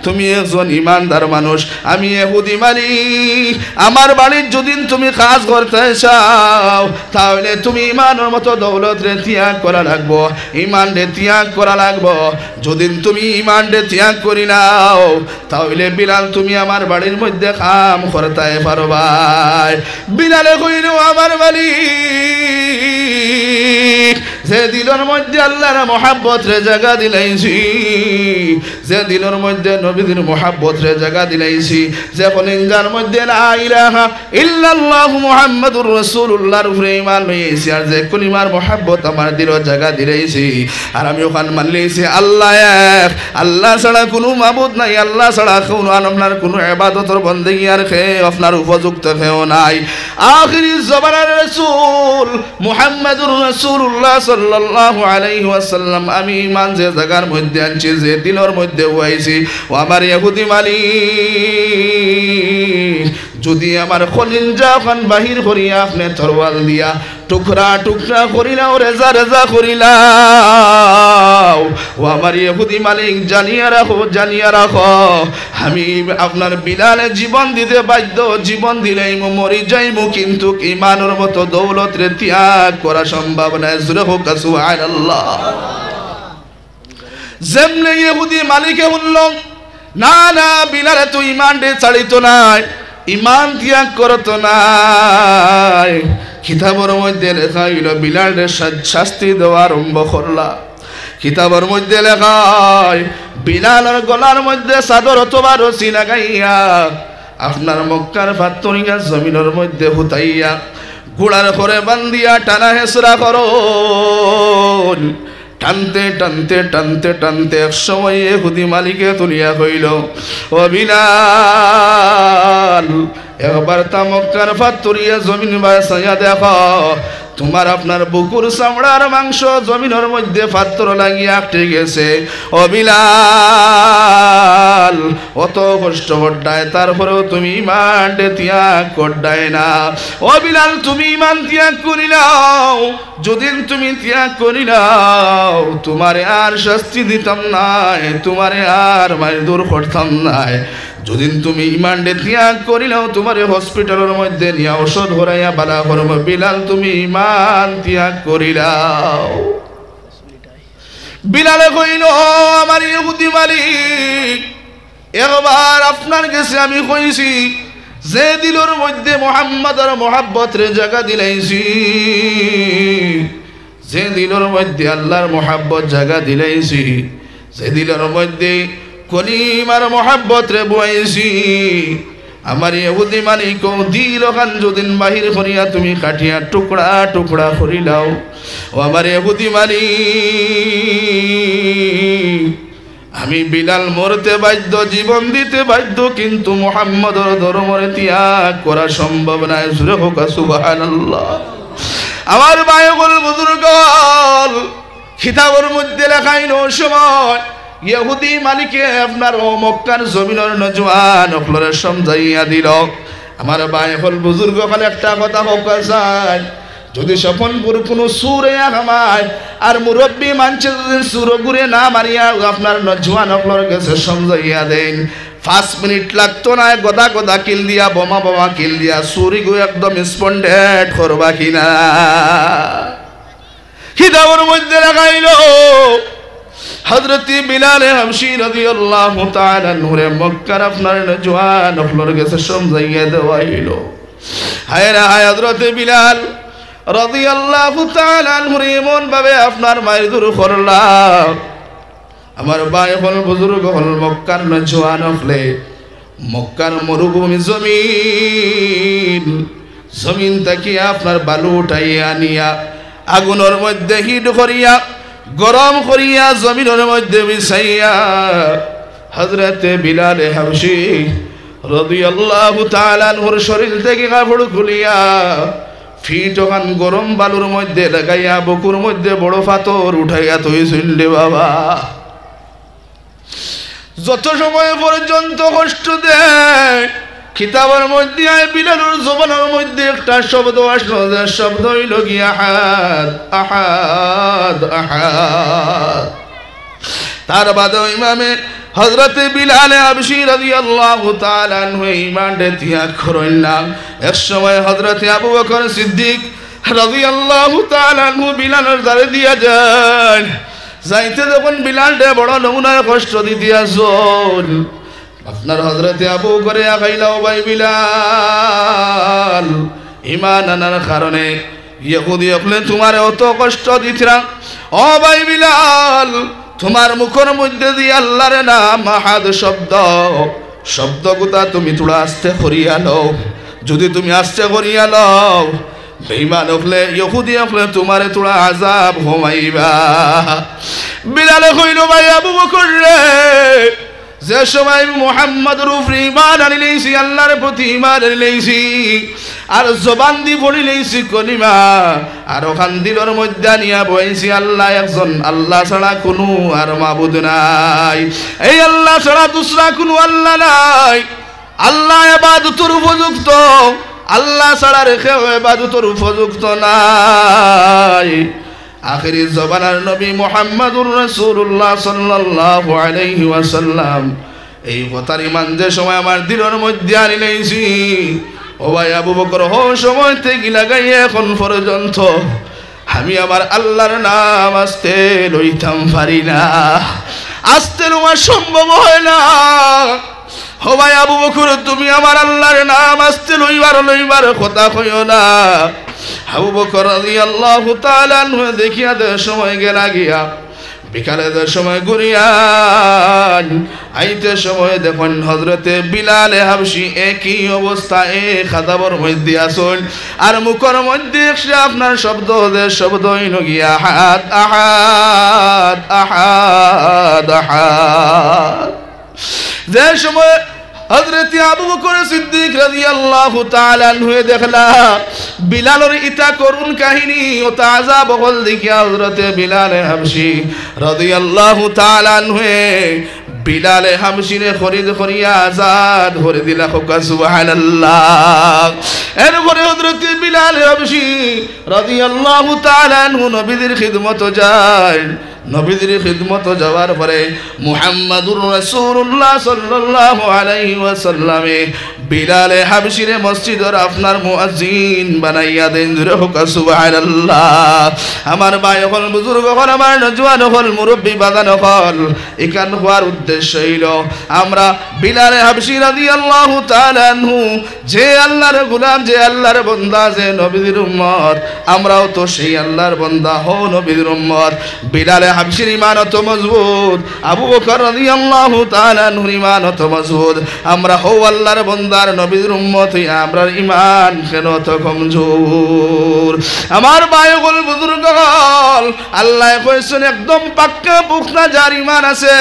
তুমি একজন ঈমানদার মানুষ, আমি ইহুদি মালিক। আমার বাড়ির যদি তুমি কাজ করতে চাও, তাহলে তুমি ঈমানের মতো দৌলত রে ত্যাগ করা লাগবো, ঈমান রে ত্যাগ করা লাগবো। যদি তুমি ঈমান রে ত্যাগ করি নাও, তাহলে বিলাল তুমি আমার বাড়ির মধ্যে কাম করতে পারবা। বিলালে কইল, আমার মালিক, যে দিলের মধ্যে আল্লাহর মহাব্বত রে জায়গা দিলাইছি, যে দিলের মধ্যে নবীদের মহাব্বত রে জায়গা দিলাইছি, যে কলিজার মধ্যে লা ইলাহা ইল্লাল্লাহু মুহাম্মাদুর রাসূলুল্লাহর উপরে ঈমান লইছি, আর যে কলিমার মহাব্বত আমার দিলের জায়গা দিলাইছি, আর আমি ওখান মানলেইছি আল্লাহ এক, আল্লাহ ছাড়া কোনো মাবুদ নাই, আল্লাহ ছাড়া কোনো আপনার কোনো ইবাদতের বন্দেগী আর আপনার উপযুক্ত কেউ নাই। আখিরি জমানার রাসূল মুহাম্মাদুর রাসূলুল্লাহ সাল্লাল্লাহু আলাইহি ওয়াসাল্লাম আমি ঈমান যে জায়গার মধ্যে আনছি, যে দিলের মধ্যে হইছি, ও আমার ইহুদি মালিক, যদি আমার কলিজা খান বাহির করিয়া আপনি তরওয়াল দিয়া টুকরা টুকরা করিলাও, রেজা রেজা করিলাও, ও আমার ইহুদি মালিক জানিয়া রাখো, জানিয়া রাখো, আমি আপনার বিলালে জীবন দিতে বাধ্য, জীবন দিলেই মরি যাইমু, কিন্তু ঈমানের মতো দৌলত রে ত্যাগ করা সম্ভব না। জোরে হোক সুবহানাল্লাহ। যেমনে ইহুদি মালিকে বলল না না বিলাল তুই ইমান দে ছাড়িত নাই, ইমান ত্যাগ করত নাই, কিতাবের মধ্যে লেখা হইল বিলালে শাস্তি দেওয়া আরম্ভ করলা। কিতাবের মধ্যে লেখা হয় বিলালের গলার মধ্যে চাদর অথবা রশি লাগাইয়া আপনার মক্কার ফাত্তরিয়া জমিনের মধ্যে হুতাইয়া ঘোড়ার করে বান্দিয়া টানা হেসরা করো। টানতে টানতে টানতে টানতে এক সময় ইহুদি মালিকে তুলিয়া কইল, ও বিলাল একবার তা মক্কার ফাত্তরিয়া জমিন বাসাইয়া দেখো, তোমার আপনার বুকুর চামড়ার মাংস জমিনের মধ্যে পাথর লাগিয়া আটকে গেছে। ও বিলাল অত কষ্ট করডায় তারপরেও তুমি ইমান ত্যাগ করডায় না। ও বিলাল তুমি ইমান ত্যাগ করিলাও, যদি তুমি ত্যাগ করিলাও তোমারে আর শাস্তি দিতাম নাই, তোমারে আর মারধর করতাম নাই। যদি তুমি ইমান ত্যাগ করিলাও তোমারে হসপিটালের মধ্যে নিয়ে ঔষধ ভরাইয়া বালা করব। বিলাল তুমি ইমান ত্যাগ করিলাও। বিলালে কইল, আমার ইহুদি মালিক একবার আপনার কাছে আমি কইছি যে দিলের মধ্যে মুহাম্মাদের মহব্বত রে জায়গা দিলাইছি, যে দিলের মধ্যে আল্লাহর মহব্বত জায়গা দিলাইছি, যে দিলের মধ্যে কলিমার মহব্বত রে বইছি, আমার ইহুদি মালিক দিল খান যদিন বাহির করিয়া তুমি কাটিয়া টুকরা টুকরা করিলাও। ও আমার ইহুদি মালিক আমি বিলাল মরতে বাধ্য, জীবন দিতে বাধ্য, কিন্তু মুহাম্মদের ধর্মরে ত্যাগ করা সম্ভব নয়। সুরে হোক সুবহানাল্লাহ। আমার বায়গল বুজুর্গল কিতাবের মধ্যে লেখাইল সময় ইহুদি মালিকে আপনার ও মক্কার জমিনের নজওয়ান অকলরে সমঝাইয়া দিল। আমার বায়গল বুজুর্গ খালি একটা কথা হোক যায়, যদি সফলপুর কোনো সুরে আমায় আর মুরব্বী মানছে যদি সুর ঘুরে না মারিয়া আপনার নজওয়ান অকলর কাছে সমঝাইয়া দেন, 5 মিনিট লাগতো না, গদা গদা কিল দিয়া বোমা বোমা কিল দিয়া সুরি গো একদম স্পন্ডেড করবা কিনা। কিতাবের মধ্যে লাগাইল হযরত বিলাল হাবশী রাদিয়াল্লাহু তাআলা নূরে মক্কার আপনার নজওয়ান অকলর কাছে সমঝাইয়া দেওয়াইল। হায় রে হায় হযরত বিলাল রাদিয়াল্লাহু তাআলা আনহু এমন ভাবে আপনার মায়ের দূর করলা। আমার ভাই হল বুজুর্গ হল মক্কার নজওয়ান হলে মক্কার মরুভূমি জমিন, জমিন থেকে আপনার বালু উঠাইয়া আনিয়া আগুনের মধ্যে হিট করিয়া গরম করিয়া জমিনের মধ্যে বিছাইয়া হযরত বিলাল হাবশী রাদিয়াল্লাহু তাআলা আনহুর শরীর থেকে কাপড় খুলিয়া ফিট ওখান গরম বালুর মধ্যে লাগাইয়া বুকুর মধ্যে বড় পাথর উঠাইয়া থইছিল রে বাবা। যত সময় পর্যন্ত কষ্ট দেয় কিতাবের মধ্যে বিলালের জবানের মধ্যে একটা শব্দ আসলো, যে শব্দ হইল গিয়া আহাদ আহাদ আহাদ। তার বাদে ইমামে হযরত বিলাল হাবশী রাদিয়াল্লাহু তাআলা আনহু ঈমান ত্যাগ করলেন। এক সময় হযরত আবু বকর সিদ্দিক রাদিয়াল্লাহু তাআলা আনহু বিলালের দ্বারে দিয়া যান, যাইতে যখন বিলালকে বড় নমুনায় কষ্ট দিতেছেন, আপনার হযরত আবু করে আগাইলাও ভাই বিলাল ঈমান আনার কারণে ইহুদি হলে তোমার অত কষ্ট দিতরা। ও ভাই বিলাল তোমার মুখের মধ্যে দিয়ে আল্লাহর নাম আহাদ শব্দ, শব্দগুতা তুমি তোরা আস্তে করিয়া লও। যদি তুমি আস্তে করিয়া লও বেঈমান হলে ইহুদি হলে তোমারে তোরা আযাব ঘুমাইবা। বিলালে কইল ভাই আবু বকর রে, যে সময় মুহাম্মদের উপরে ঈমান আনিলেছি, আল্লাহর প্রতি ঈমান আনিলেছি, আর জবান দি পড়ি লইছি কলিমা, আর ওখান দিলের মধ্যে আনিয়া বইছি আল্লাহ একজন, আল্লাহ ছাড়া কোনো আর মাবুদ নাই, এই আল্লাহ ছাড়া দুসরা কোনো আল্লাহ নাই, আল্লাহ ইবাদতের উপযুক্ত, আল্লাহ ছাড়া রেখে ইবাদতের উপযুক্ত নাই। আখিরি জবানার নবী মুহাম্মদুর রাসূলুল্লাহ সাল্লাল্লাহু আলাইহি ওয়াসাল্লাম এই কথার ঈমান যে সময় আমার দিলের মধ্যে আনি লইছি, ও ভাই আবু বকর হ সময় থেকে লাগাই এখন পর্যন্ত আমি আমার আল্লাহর নাম আস্তে লইতাম পারি না, আসতে তোমার সম্ভব হয় না। ও ভাই আবু বকর, তুমি আমার আল্লাহর নাম আসতে লইবার কথা কইও না। আবু বকর রাদিয়াল্লাহু তাআলা আনহু দেখিয়া দে সময় গেলা গিয়া বিকালের সময় ঘুরিয়ান আইতে সময় দেখুন হযরতে বিলাল হাবশী একই অবস্থা খাদাবর মধ্যে আসুন আর মুখের মধ্যে সে আপনার শব্দ হইল গিয়া আহাদ আহাদ আহাদ আহাদ। যে সময় হযরত আবু বকর সিদ্দিক রাদিয়াল্লাহু তাআলা আনহু দেখলা বিলালের ইতা করুন কাহিনী ও তাজা বগল দেখিয়া হযরত বিলাল হাবশী রাদিয়াল্লাহু তাআলা আনহু বিলাল হাবশীরে খরিদ করিয়া আজাদ করে দিলা। সুবহানাল্লাহ। এরপরে হযরত বিলাল হাবশী রাদিয়াল্লাহু তাআলা আনহু নবীদের খিদমত যায়। নবীদের খিদমত যাওয়ার পরে মুহাম্মাদুর রাসূলুল্লাহ সাল্লাল্লাহু আলাইহি ওয়াসাল্লামে বিলাল হাবশীরে মসজিদের আপনার মুয়াজ্জিন বানাইয়া দেন। জোরে হোক সুবহানাল্লাহ। আমার ভাই হল, বুজুর্গ হল, আমার নওজোয়ান হল, মুরব্বী বাগান হল, এখান হওয়ার উদ্দেশ্য হইল আমরা বিলাল হাবশী রাদিয়াল্লাহু তাআলা আনহু যে আল্লাহর গোলাম, যে আল্লাহর বান্দা, যে নবীর উম্মত, আমরাও তো সেই আল্লাহর বান্দা হো নবীর উম্মত। বিলাল হাবশীর ঈমান অত মজবুত, আবু বকর রাদিয়াল্লাহু তাআলা আনহুর ঈমান অত মজবুত, আমরা হো আল্লাহর বান্দার নবীর উম্মত, আমরার ঈমান কেন তো কমজোর? আমার ভাই হল, বুজুর্গ হল, আল্লাহ কইছেন একদম পাক্কা পুখতা যার ঈমান আছে,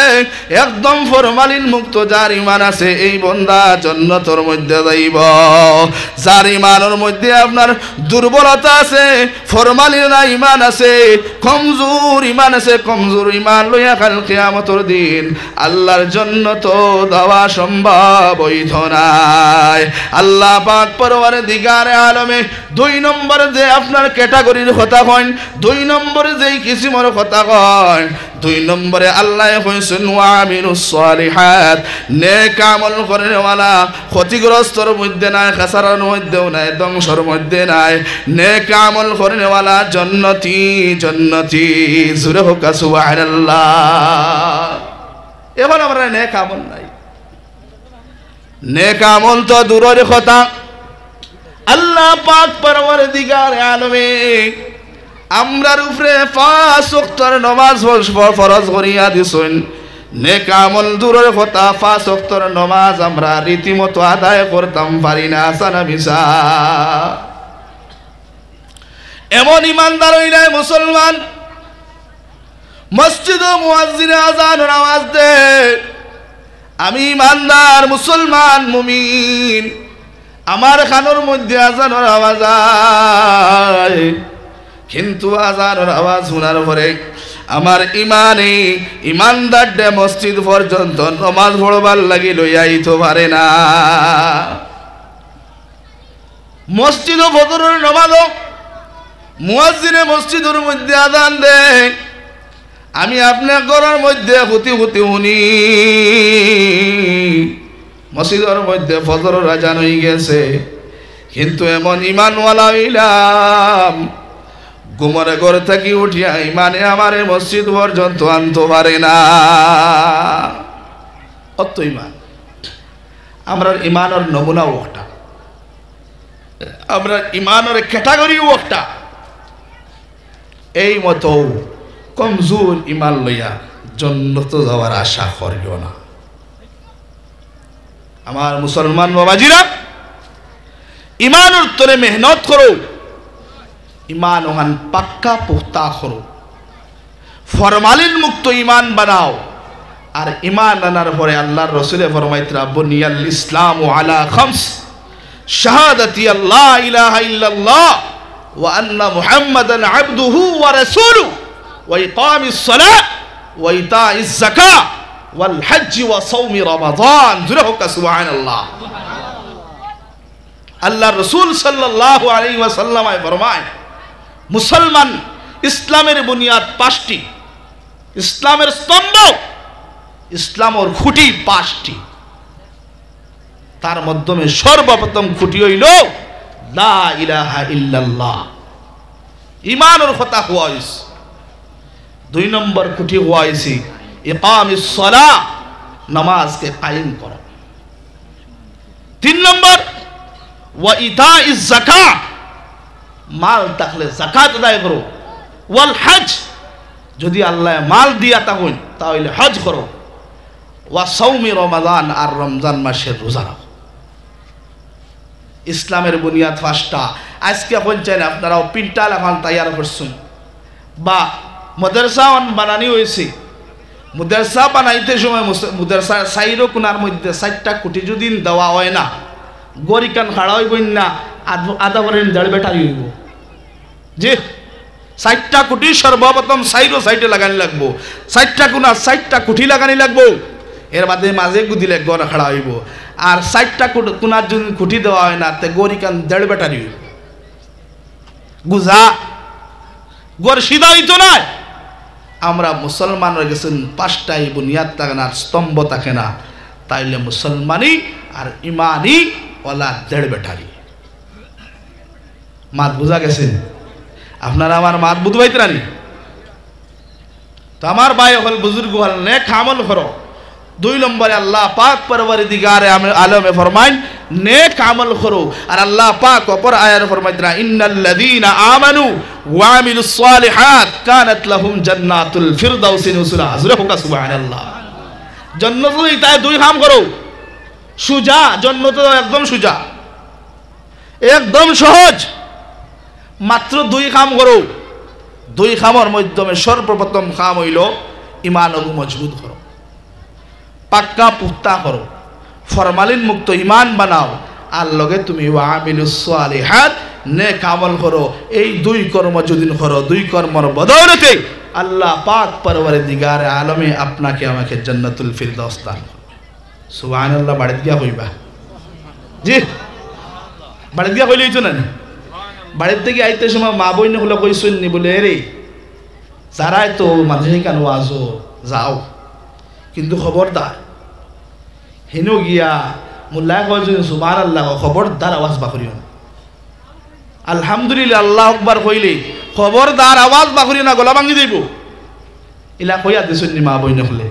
একদম ফরমালিন মুক্ত যার ঈমান আছে, এই বান্দা জান্নাতের মধ্যে যাইব। যার ঈমানের মধ্যে আপনার দুর্বলতা আছে, ফরমালিন ঈমান আছে, কমজোর ঈমান আছে, কমজোর ঈমান লইয়া কাল কিয়ামতের দিন আল্লাহর জান্নাত দেওয়া সম্ভব হইত নাই। আল্লাহ পাক পরওয়ারদিগারে আলমে 2 নম্বর যে আপনার ক্যাটাগরির কথা কন, 2 নম্বরে যেই কিসিমের কথা কন, 2 নম্বরে আল্লাহ কইছেন ওয়ামিলুস সালিহাত, নেক আমল করেওয়ালা ক্ষতিগ্রস্তর মধ্যে নাই, খাসারার মধ্যেও নাই, ধ্বংসর মধ্যে নাই, নেক আমল করেওয়ালা জান্নাতি জান্নাতি। জোরে হোক সুবহানাল্লাহ। এখন আমরা নেক আমল নাই, নেক আমল তো দূরের কথা। আল্লাহ পাক পরওয়ারদিগারে আলমে আমরার উপরে 5 ওয়াক্তের নামাজ ফরজ করিয়া দিছেন। নেক আমল দূরের কথা, 5 ওয়াক্তের নামাজ আমরা রীতিমতো আদায় করতাম পারি না, সানা মিসা। এমন ইমানদার হইলে মুসলমান মসজিদ ও মুয়াজ্জিনে আযানের আওয়াজ দে, আমি ইমানদার মুসলমান মুমিন, আমার কানের মধ্যে আযানের আওয়াজ আয়, কিন্তু আযানের আওয়াজ শোনার পরে আমার ইমানে ইমানদার ডে মসজিদ পর্যন্ত নামাজ পড়বার লাগি লইয়া আইতে পারে না। মসজিদ ও ফজরের নামাজ মুয়াজ্জিনে মসজিদের মধ্যে আযান দেয়, আমি আপনার ঘরের মধ্যে হুতি হুতি শুনি মসজিদের মধ্যে ফজরের আযান হয়ে গেছে, কিন্তু এমন ইমানওয়ালা হইলাম ঘুমরে ঘর থেকে উঠিয়া ইমানে আমারে মসজিদ পর্যন্ত আনতে পারে না। অত ইমান, আমরা ইমানের নমুনাও একটা, আমরা ইমানের ক্যাটাগরিও একটা। এই মতো কমজোর ইমান লইয়া জান্নাত যাওয়ার আশা করিও না। আমার মুসলমান বাবাজিরা, ইমানের তরে মেহনত করো, ইমান ওহান পাক্কা পুখতা করো, ফরমালিন মুক্ত ইমান বানাও। আর ইমান আনার পরে আল্লাহর রাসূলে ফরমাইতরা বুনিয়াল ইসলামু আলা খামস, শাহাদাতি আল্লাহ ইলাহা ইল্লাল্লাহ ওয়া আন্না মুহাম্মাদান আবদুহু ওয়া রাসূলুহু ওয়া ইকামিস সালাহ ওয়া ইতাইজ যাকাত ওয়াল হজ্জ ওয়া সাওমি রমাদান। জোরে হোক সুবহানাল্লাহ। আল্লাহর রাসূল সাল্লাল্লাহু আলাইহি ওয়াসাল্লাম ফরমায়, মুসলমান ইসলামের বুনিয়াদ 5টি, ইসলামের স্তম্ভ, ইসলামের খুঁটি 5টি। তার মাধ্যমে সর্বপ্রথম খুঁটি হইল লা ইলাহা ইল্লাল্লাহ, ইমানের কথা হওয়াইছে। 2 নম্বর খুঁটি হওয়াইছে ইকামিস সালাহ, নামাজকে কায়েম করো। 3 নম্বর ওয়া ইতাইজ যাকাত, মাল থাকলে যাকাত আদায় করো। ওয়াল হজ, যদি আল্লাহ মাল দিয়া থাকুন তাহলে হজ করো। ওয়া সাওমি রমাদান, আর রমজান মাসের রোজা রাখো। ইসলামের বুনিয়াদ 5টা। আজকে বলছেন আপনারাও পিন্টাল এখন তৈরি করছেন বা মাদ্রাসা বানানি হয়েছে। মাদ্রাসা বানাইতে সময় মাদ্রাসা সাইরো কোনার মধ্যে 4টা কোটি যদি দেওয়া হয় না, গরিকান খাড়া হইব না, আধা করে দেড় বেটারি হইব। যে 4টা কোটি সর্বপ্রথম সাইডে লাগানি লাগবো, 4টা কোনা 4টা কোটি লাগানি লাগবো। এর বাদে মাঝে গুদিলে গড় খাড়া হইব। আর 4টা কোনার যদি খুঁটি দেওয়া হয় না, তে গরিকান দেড় বেটারি হইব। গুজা গড় সিধা হইতো না। আমরা মুসলমান হয়ে গেছেন 5টাই বুনিয়াদ থাকে না, স্তম্ভ থাকে না, তাইলে মুসলমানি আর ইমানি ওলা দেড় বেটারি। মাত বুঝা গেছেন? আপনারা আমার মাত বুঝবাইতে রানি তো আমার ভাই হল বুজুর্গ হল নেক আমল করো। 2 নম্বরে আল্লাহ পাক পরওয়ারদিগারে আলমে ফরমাইন নেক আমল করো। আর আল্লাহ পাক অপর আয়াতে ফরমাইতরা ইন্নাল্লাযীনা আমানু ওয়া আমিলুস সালিহাত কানাত লাহুম জান্নাতুল ফিরদাউসি নুজুলা। সুবহানাল্লাহ। জান্নাতুল তাই 2 কাম করো, সুজা। জান্নাত একদম সুজা, একদম সহজ। মাত্র 2 কাম করো। 2 কামের মাধ্যমে সর্বপ্রথম কাম হইল ইমান মজবুত করো, পাক্কা পুক্তা করো, ফরমালিন মুক্ত ইমান বানাও। আর লগে তুমি ওয়া আমিলুস সালিহাত নেক আমল করো। এই 2 কর্ম যদি করো, 2 কর্মর বদৌলতে আল্লাহ পাক পরওয়ারদিগার আলমে আপনাকে আমাকে জান্নাতুল ফিরদাউস দান করবে। সুবহানাল্লাহ। বাড়ি দিয়া হইবা? জি, বাড়ি দিয়া হইলেই তো না। বাড়ির থেকে আইতে সময় মা বইন হলো কইসুন নি বলে রে যারাই তো মাঝে কেন আসো যাও, কিন্তু খবরদার হেন গিয়া মোল্লা কয়েকজন সুবহানাল্লাহ খবরদার আওয়াজ বাকরিও না। আলহামদুলিল্লাহ আল্লাহু আকবার কইলে খবরদার আওয়াজ বাকরিও না, গলা ভাঙি দেব। ইলা কইয়া দিছুন নি মা বইন হলে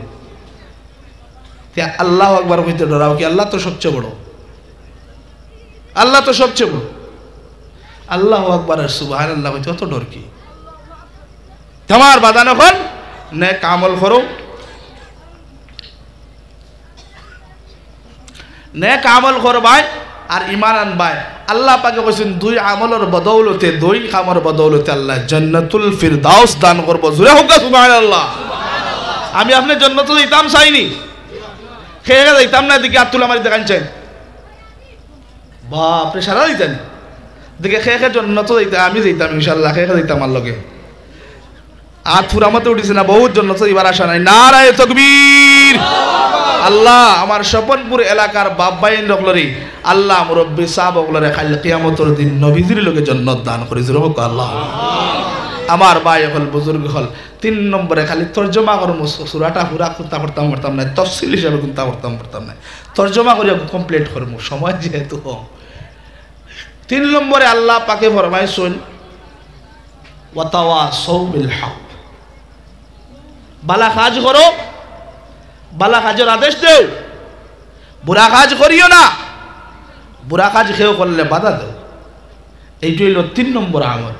তে আল্লাহু আকবার কইতে ডরাও কি? আল্লাহ তো সবচেয়ে বড়, আল্লাহ তো সবচেয়ে বড়। আল্লাহু আকবার আর সুবহানাল্লাহ কইতে অত ডর কি? তোমার বাদান এখন নেক আমল করো, নেক আমল করবাই আর ইমান আনবাই। আল্লাহ পাকে কইছেন 2 আমলের বদৌলতে, 2 কামের বদৌলতে আল্লাহ জান্নাতুল ফিরদাউস দান করব। জোরে হোক সুবহানাল্লাহ। আমি আপনি জান্নাতে যাইতাম চাইনি, খেয়ে যাইতাম না, দিকে আতুল আমার দেখাচ্ছেন বাপ রে সারা দিতেন দিকে খেয়ে জান্নাতে যাইতাম। আমি যাইতাম ইনশাআল্লাহ, খেয়ে যাইতাম আমার লগে। আর ফুরামতে উঠিছে না, বহুত জান্নাতে এবার আসা নাই। নারায়ে তাকবীর। আল্লাহ আমার স্বপনপুর এলাকার বাপ বাইন রকলরি আল্লাহ মুরব্বী সাহেব ওগুলোরে খালি কিয়ামতের দিন নবীজির লোকে জান্নাত দান করেছিল হোক আল্লাহ। আমার ভাই হল বুজুর্গ হল 3 নম্বরে খালি তর্জমা করব। সূরাটা পুরা করতে পারতাম না, তফসিল হিসাবে করতে পারতাম না, তর্জমা করে কমপ্লিট করব সময় যেহেতু কম। 3 নম্বরে আল্লাহ পাকে ফরমাইছেন ওয়া তাওয়াসাউ বিল হক, ভালো কাজ করো, ভালো কাজের আদেশ দেও, বুড়া কাজ করিও না, বুড়া কাজ কেউ করলে বাধা দেও। এইটা হইল 3 নম্বর আমল।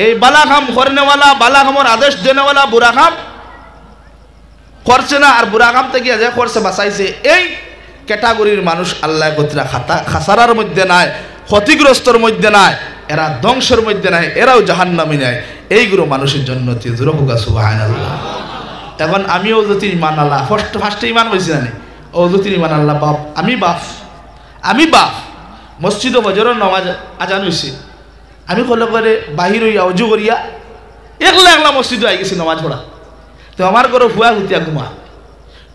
এই বালা কাম করনেওয়ালা, বালা কামর আদেশ দেনেওয়ালা বুড়া কাম করছে না, আর বুড়া কাম থেকে যে করছে বাঁচাইছে, এই ক্যাটাগরির মানুষ আল্লাহ কতরা খাসারার মধ্যে নাই, ক্ষতিগ্রস্তর মধ্যে নাই, এরা ধ্বংসের মধ্যে নাই, এরাও জাহান্নামী নাই। এইগুলো মানুষের জন্য সুবহানাল্লাহ। এখন আমিও যদি ইমান আল্লাহ ফার্স্টে ইমান বলছি না, ও যদি ইমান আল্লাহ বাপ, আমি বাপ মসজিদ ফজরের নামাজ আজান হয়েছে, আমি কলে করে বাহির হইয়া অজু করিয়া একলা মসজিদে আই গেছি নামাজ পড়া। তো আমার ঘরে ফুয়া হুতিয়া ঘুমা,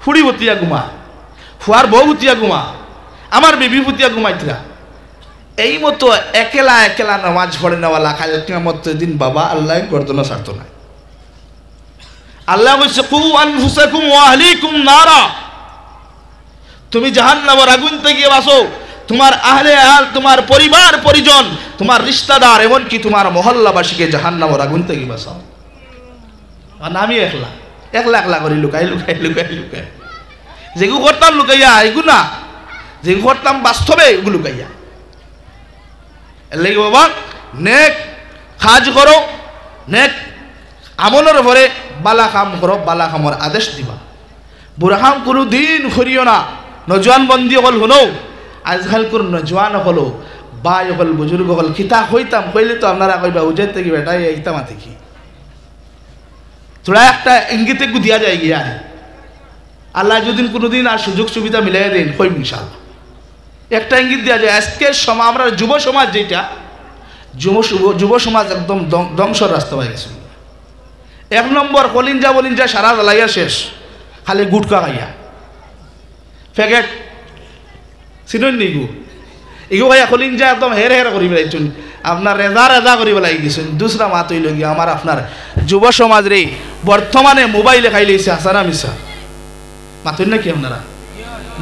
ফুড়ি ভুতিয়া ঘুমা, ফুয়ার বউ হুতিয়া ঘুমা, আমার বিবি হুতিয়া ঘুমাইতরা। এই মতো একলা নামাজ পড়ে নেওয়ালা খালি কিয়ামতের দিন বাবা আল্লাহ গর্দনা ছাড়তো না। আল্লাহ বলছে কু আনফুসাকুম ওয়া আহলিকুম নারা, তুমি জাহান্নামের আগুন থেকে বাঁচো, তোমার আহলে আহল, তোমার পরিবার পরিজন, তোমার রিশতাদার, এমনকি তোমার মহল্লাবাসীকে জাহান্নামের আগুন থেকে বাঁচাও। আর আমি একলা একলা করে লুকাই লুকাই লুকাই লুকাই যেগুলো করতাম লুকাইয়া এগুলো না, যেগুলো করতাম বাস্তবে এগুলো লুকাইয়া। এর লাগে বাবা নেক কাজ করো, নেক আমলের পরে বালা কাম করো, বালা কামর আদেশ দিবা। বুড়া কাম কোনো দিন করিও না। নজওয়ান বন্দি হল হলো আজকাল কোন নজওয়ান হলো বাই হল বুজুর্গ হল কিতা হইতাম কইলে তো আপনারা কইবা উজের থেকে বেটাই এইতাম আতে কি তোরা একটা ইঙ্গিতে একটু দিয়া যায় গিয়া আল্লাহ যদি কোনোদিন আর সুযোগ সুবিধা মিলাই দেন কইব ইনশাআল্লাহ। একটা ইঙ্গিত দেওয়া যায় আজকের সময় আমরা যুব সমাজ যেটা যুব সমাজ একদম ধ্বংসর রাস্তা হয়ে গেছে। এক নম্বর কলিঞ্জা সারা জ্বালাইয়া শেষ, খালি গুটকা খাইয়া প্যাকেট চিনুন নিগু এগু খাইয়া কলিঞ্জা একদম হের হের করি পেলাইছুন, আপনার রেজা করি পেলাই গেছেন। দুসরা মাত হইল গিয়া আমার আপনার যুব সমাজ রে বর্তমানে মোবাইলে খাই লইছে হাসানা মিশা মাতুন নাকি আপনারা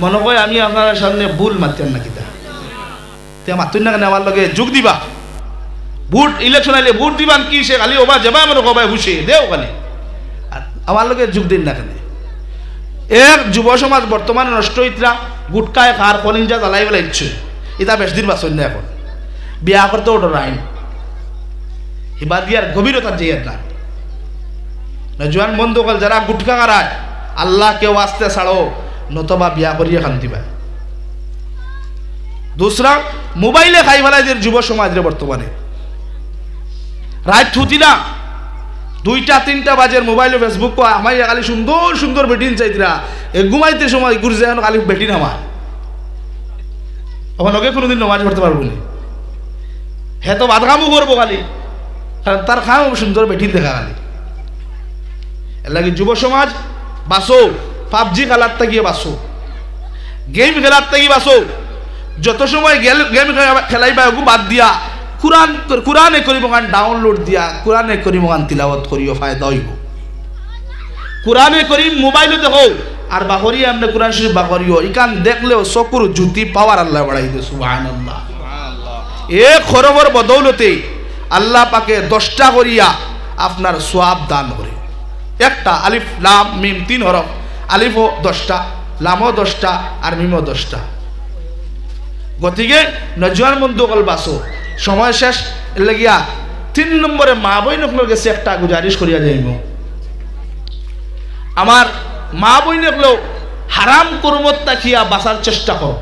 মনে হয় আমি আপনার সামনে ভুল মাতেন নাকি তা মাতুন না কেন আমার লগে যোগ দিবা ভোট ইলেকশন আইলে ভোট দিবান কি সে খালি ওবা যাবা মনে কবাই হুসে দেও খালি আমার লগে যোগ দিন না কেন। এক যুব সমাজ বর্তমানে নষ্ট হইতরা গুটকায় খার কলিঞ্জা জ্বালাই বেলা ইচ্ছে এটা বেশ দিন বাঁচন না। এখন বিয়া করতে ওটার আইন এবার দিয়ার গভীরতা যেয়ে না জোয়ান বন্ধু কল যারা গুটকা খারায় আল্লাহ কেউ আসতে ছাড়ো নতবা বিয়া করিয়ে খান্তি পায়। দুসরা মোবাইলে খাই ফেলাই যুব সমাজের বর্তমানে রাত থুতি না 2টা 3টা বাজের মোবাইলে ফেসবুক আমার খালি সুন্দর সুন্দর বেটিন চাইতরা ঘুমাইতে সময় ঘুরে যায় খালি বেটিন আমার ওখানে ওকে কোনোদিন নমাজ পড়তে পারবো না। হ্যাঁ তো ভাত খামও করবো খালি কারণ তার খাও সুন্দর বেটিন দেখা খালি। এর লাগে যুব সমাজ বাসো পাবজি খেলার থেকে বাসো, গেম খেলার থেকে বাসো। যত সময় গেম খেলাইবা ওগু বাদ দিয়া কোরআনে করিব গান ডাউনলোড দিয়া কোরআনে করিম গান তিলাওয়াত করিও ফায়দা হইব। কোরআনে করিম মোবাইলে দেখো আর বাকরিয়া এমনি কোরআন শরীফ বাকরিও ইকান দেখলেও চকুর জুতি পাওয়ার আল্লাহ বাড়াই দে সুবহানাল্লাহ। এ খরবর বদৌলতে আল্লাহ পাকে 10টা করিয়া আপনার সওয়াব দান করে। একটা আলিফ লাম মিম 3 হরফ, আলিফও 10টা, লামও 10টা আর মিমও 10টা। গতিকে নজওয়ান বন্ধু কল বাসো সময় শেষ লাগিয়া 3 নম্বরে মা বই নকলের কাছে একটা গুজারিশ করিয়া যাইব। আমার মা বই নকলেও হারাম কর্মত তাকিয়া বাঁচার চেষ্টা কর।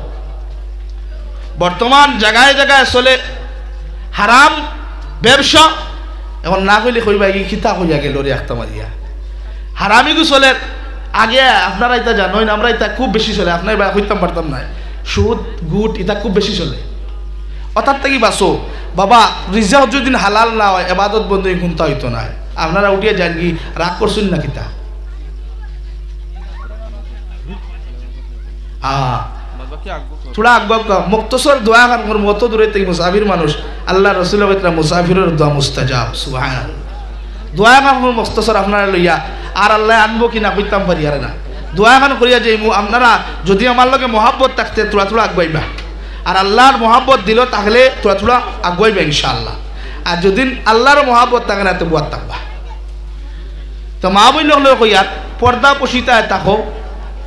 বর্তমান জায়গায় জায়গায় চলে হারাম ব্যবসা, এখন না কইলে কইবা কি খিতা কইয়া গেল রে একটা মারিয়া হারামি গু চলে। আগে আপনারা এটা জানোই না, আমরা এটা খুব বেশি চলে, আপনার হইতাম পারতাম না। সুদ গুট এটা খুব বেশি চলে। অর্থাৎ থেকে বাসো বাবা রিজার্ভ যদি হালাল না হয় এবাদত বন্ধু গুনতা হইতো না। আপনারা উঠিয়ে যান কি রাগ করছেন না কিতা থোড়া আগ মুক্তসর দোয়া খান মতো দূরে থেকে মুসাফির মানুষ আল্লাহ রসুল মুসাফিরের দোয়া মুস্তাজাব সুবহানাল্লাহ। দোয়া খান মুক্তসর আপনারা লইয়া আর আল্লাহ আনবো কিনা কইতাম পারি আর না। দোয়া খান করিয়া যে আপনারা যদি আমার লগে মহাব্বত থাকতে তোরা তোরা আগুয়াইবা আর আল্লাহর মহাব্বত দিল তাহলে তোরা তোরা আগুয়াইবা ইনশাআল্লাহ। আর যদি আল্লাহর মহাব্বত থাকে না তো বুয়ার থাকবা। তো মা বই নকলে কইয়ার পর্দা পশিতায় থাকো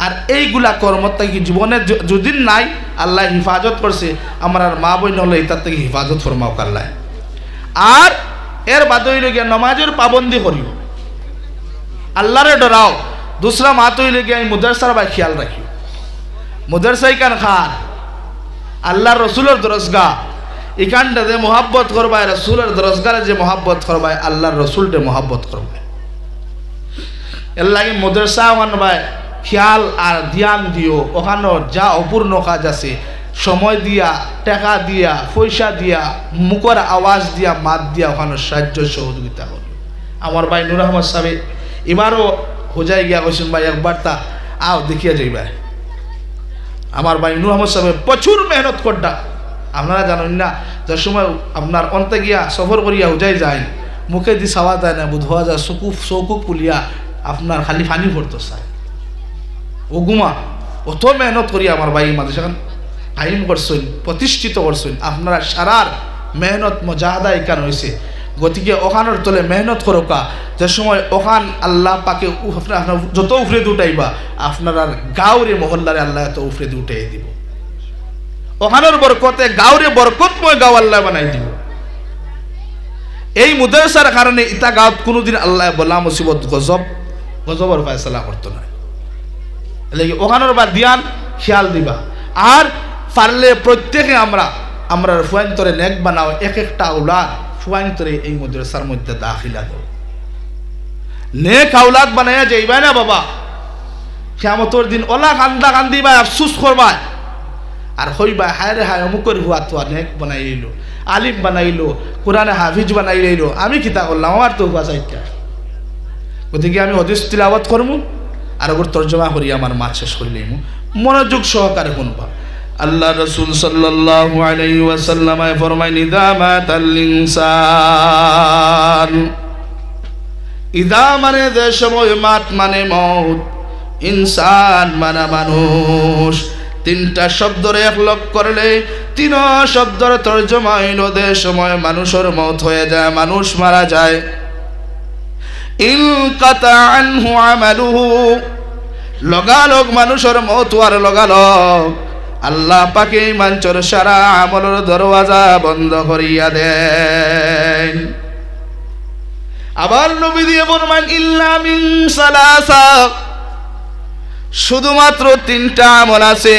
আর এইগুলা কর্মত থেকে জীবনে যদি নাই আল্লাহ হিফাজত করছে আমার আর মা বই নকলে এটার থেকে হিফাজত ফরমাও আল্লাহ। আর এর বাদ হইলে গিয়া নমাজের পাবন্দি করিও, আল্লাহরে ডরাও। দুসরা মাত হইলে গিয়ে আমি মুদারসার বা খেয়াল রাখি। মুদারসাই কান খান আল্লাহর রসুলের দরজগা এখানটা যে মোহাব্বত করবায় রসুলের দরজগারে যে মোহাব্বত করবায় আল্লাহর রসুলটে মোহাব্বত করবায়। এর লাগে মুদারসা ওখানবায় খেয়াল আর ধ্যান দিও। ওখানে যা অপূর্ণ কাজ আছে সময় দিয়া টাকা দিয়া পয়সা দিয়া মুখের আওয়াজ দিয়া মাত দিয়া ওখানে সাহায্য সহযোগিতা করি। আমার ভাই নূর আহমদ সাহেব এবারও হোজাই গিয়া কইছেন ভাই একবার তা আও দেখিয়া যাইবা। আমার ভাই নূর আহমদ সাহেব প্রচুর মেহনত করটা। আপনারা জানেন না যে সময় আপনার অন্তে গিয়া সফর করিয়া হোজাই যায় মুখে দি চাওয়া যায় না বুধ হওয়া যায় চৌকুক পুলিয়া আপনার খালি ফানি পড়তো চায় ও গুমা অত মেহনত করি আমার ভাই মাদ্রাসা কায়েম করছেন প্রতিষ্ঠিত করছেন। আপনারা সারার মেহনত মজাহাদা এখান হয়েছে। গতিকে ওখানোর তলে মেহনত করোকা যে সময় ওখান আল্লাহ পাকে আপনার যত উফরে উঠাইবা আপনার আর গাঁওরে মহল্লারে আল্লাহ এত উফরে উঠাই দিব ওখানের বরকতে গাঁওরে বরকতময় গাঁও আল্লাহ বানাই দিব এই মুদারসার কারণে ইতা গাঁত কোনোদিন আল্লাহ বলা মুসিবত গজবর ফয়সালা করতো না ওখানের বা দিয়ান খেয়াল দিবা আর পারলে প্রত্যেকে আমরা ফুয়ান্তরে নেক বানাও এক একটা আওলাদ ফুয়ান্তরে এই মাদ্রাসার মধ্যে দাখিলা দাও নেক আওলাদ বানায়া যাইবা না বাবা কিয়ামতের দিন ওলা কান্দা কান্দিবা আফসোস করবা আর হইবা হায় রে হায় অমুকের হুয়া তো নেক বানাইলো আলিম বানাইলো কোরআনে হাফিজ বানাইলো আমি কিতা করলাম আমার তো হুয়া চাইটা গতিকে আমি হাদিস তিলাওয়াত করমু আর ওর তর্জমা করি আমার মাছ শেষ করলেই মনোযোগ সহকারে শুনবা আল্লাহ রাসূল সাল্লাল্লাহু আলাইহি ওয়াসাল্লাম ফরমায় নিদামাতাল ইনসান ইদা মানে যে সময় মাত মানে মউত ইনসান মানে মানুষ তিনটা শব্দরে এক লগ করলে তিন শব্দের তর্জমা হইল যে সময় মানুষের মউত হয়ে যায় মানুষ মারা যায় ইনকাতা আনহু আমালুহু লগালগ মানুষের মউত আর লগালগ আল্লাহ পাকে মানচর সারা আমলের দরওয়াজা বন্ধ করিয়া দেন আবার নবী দিয়ে ফরমান ইল্লা মিন সালাসা শুধুমাত্র তিনটা আমল আছে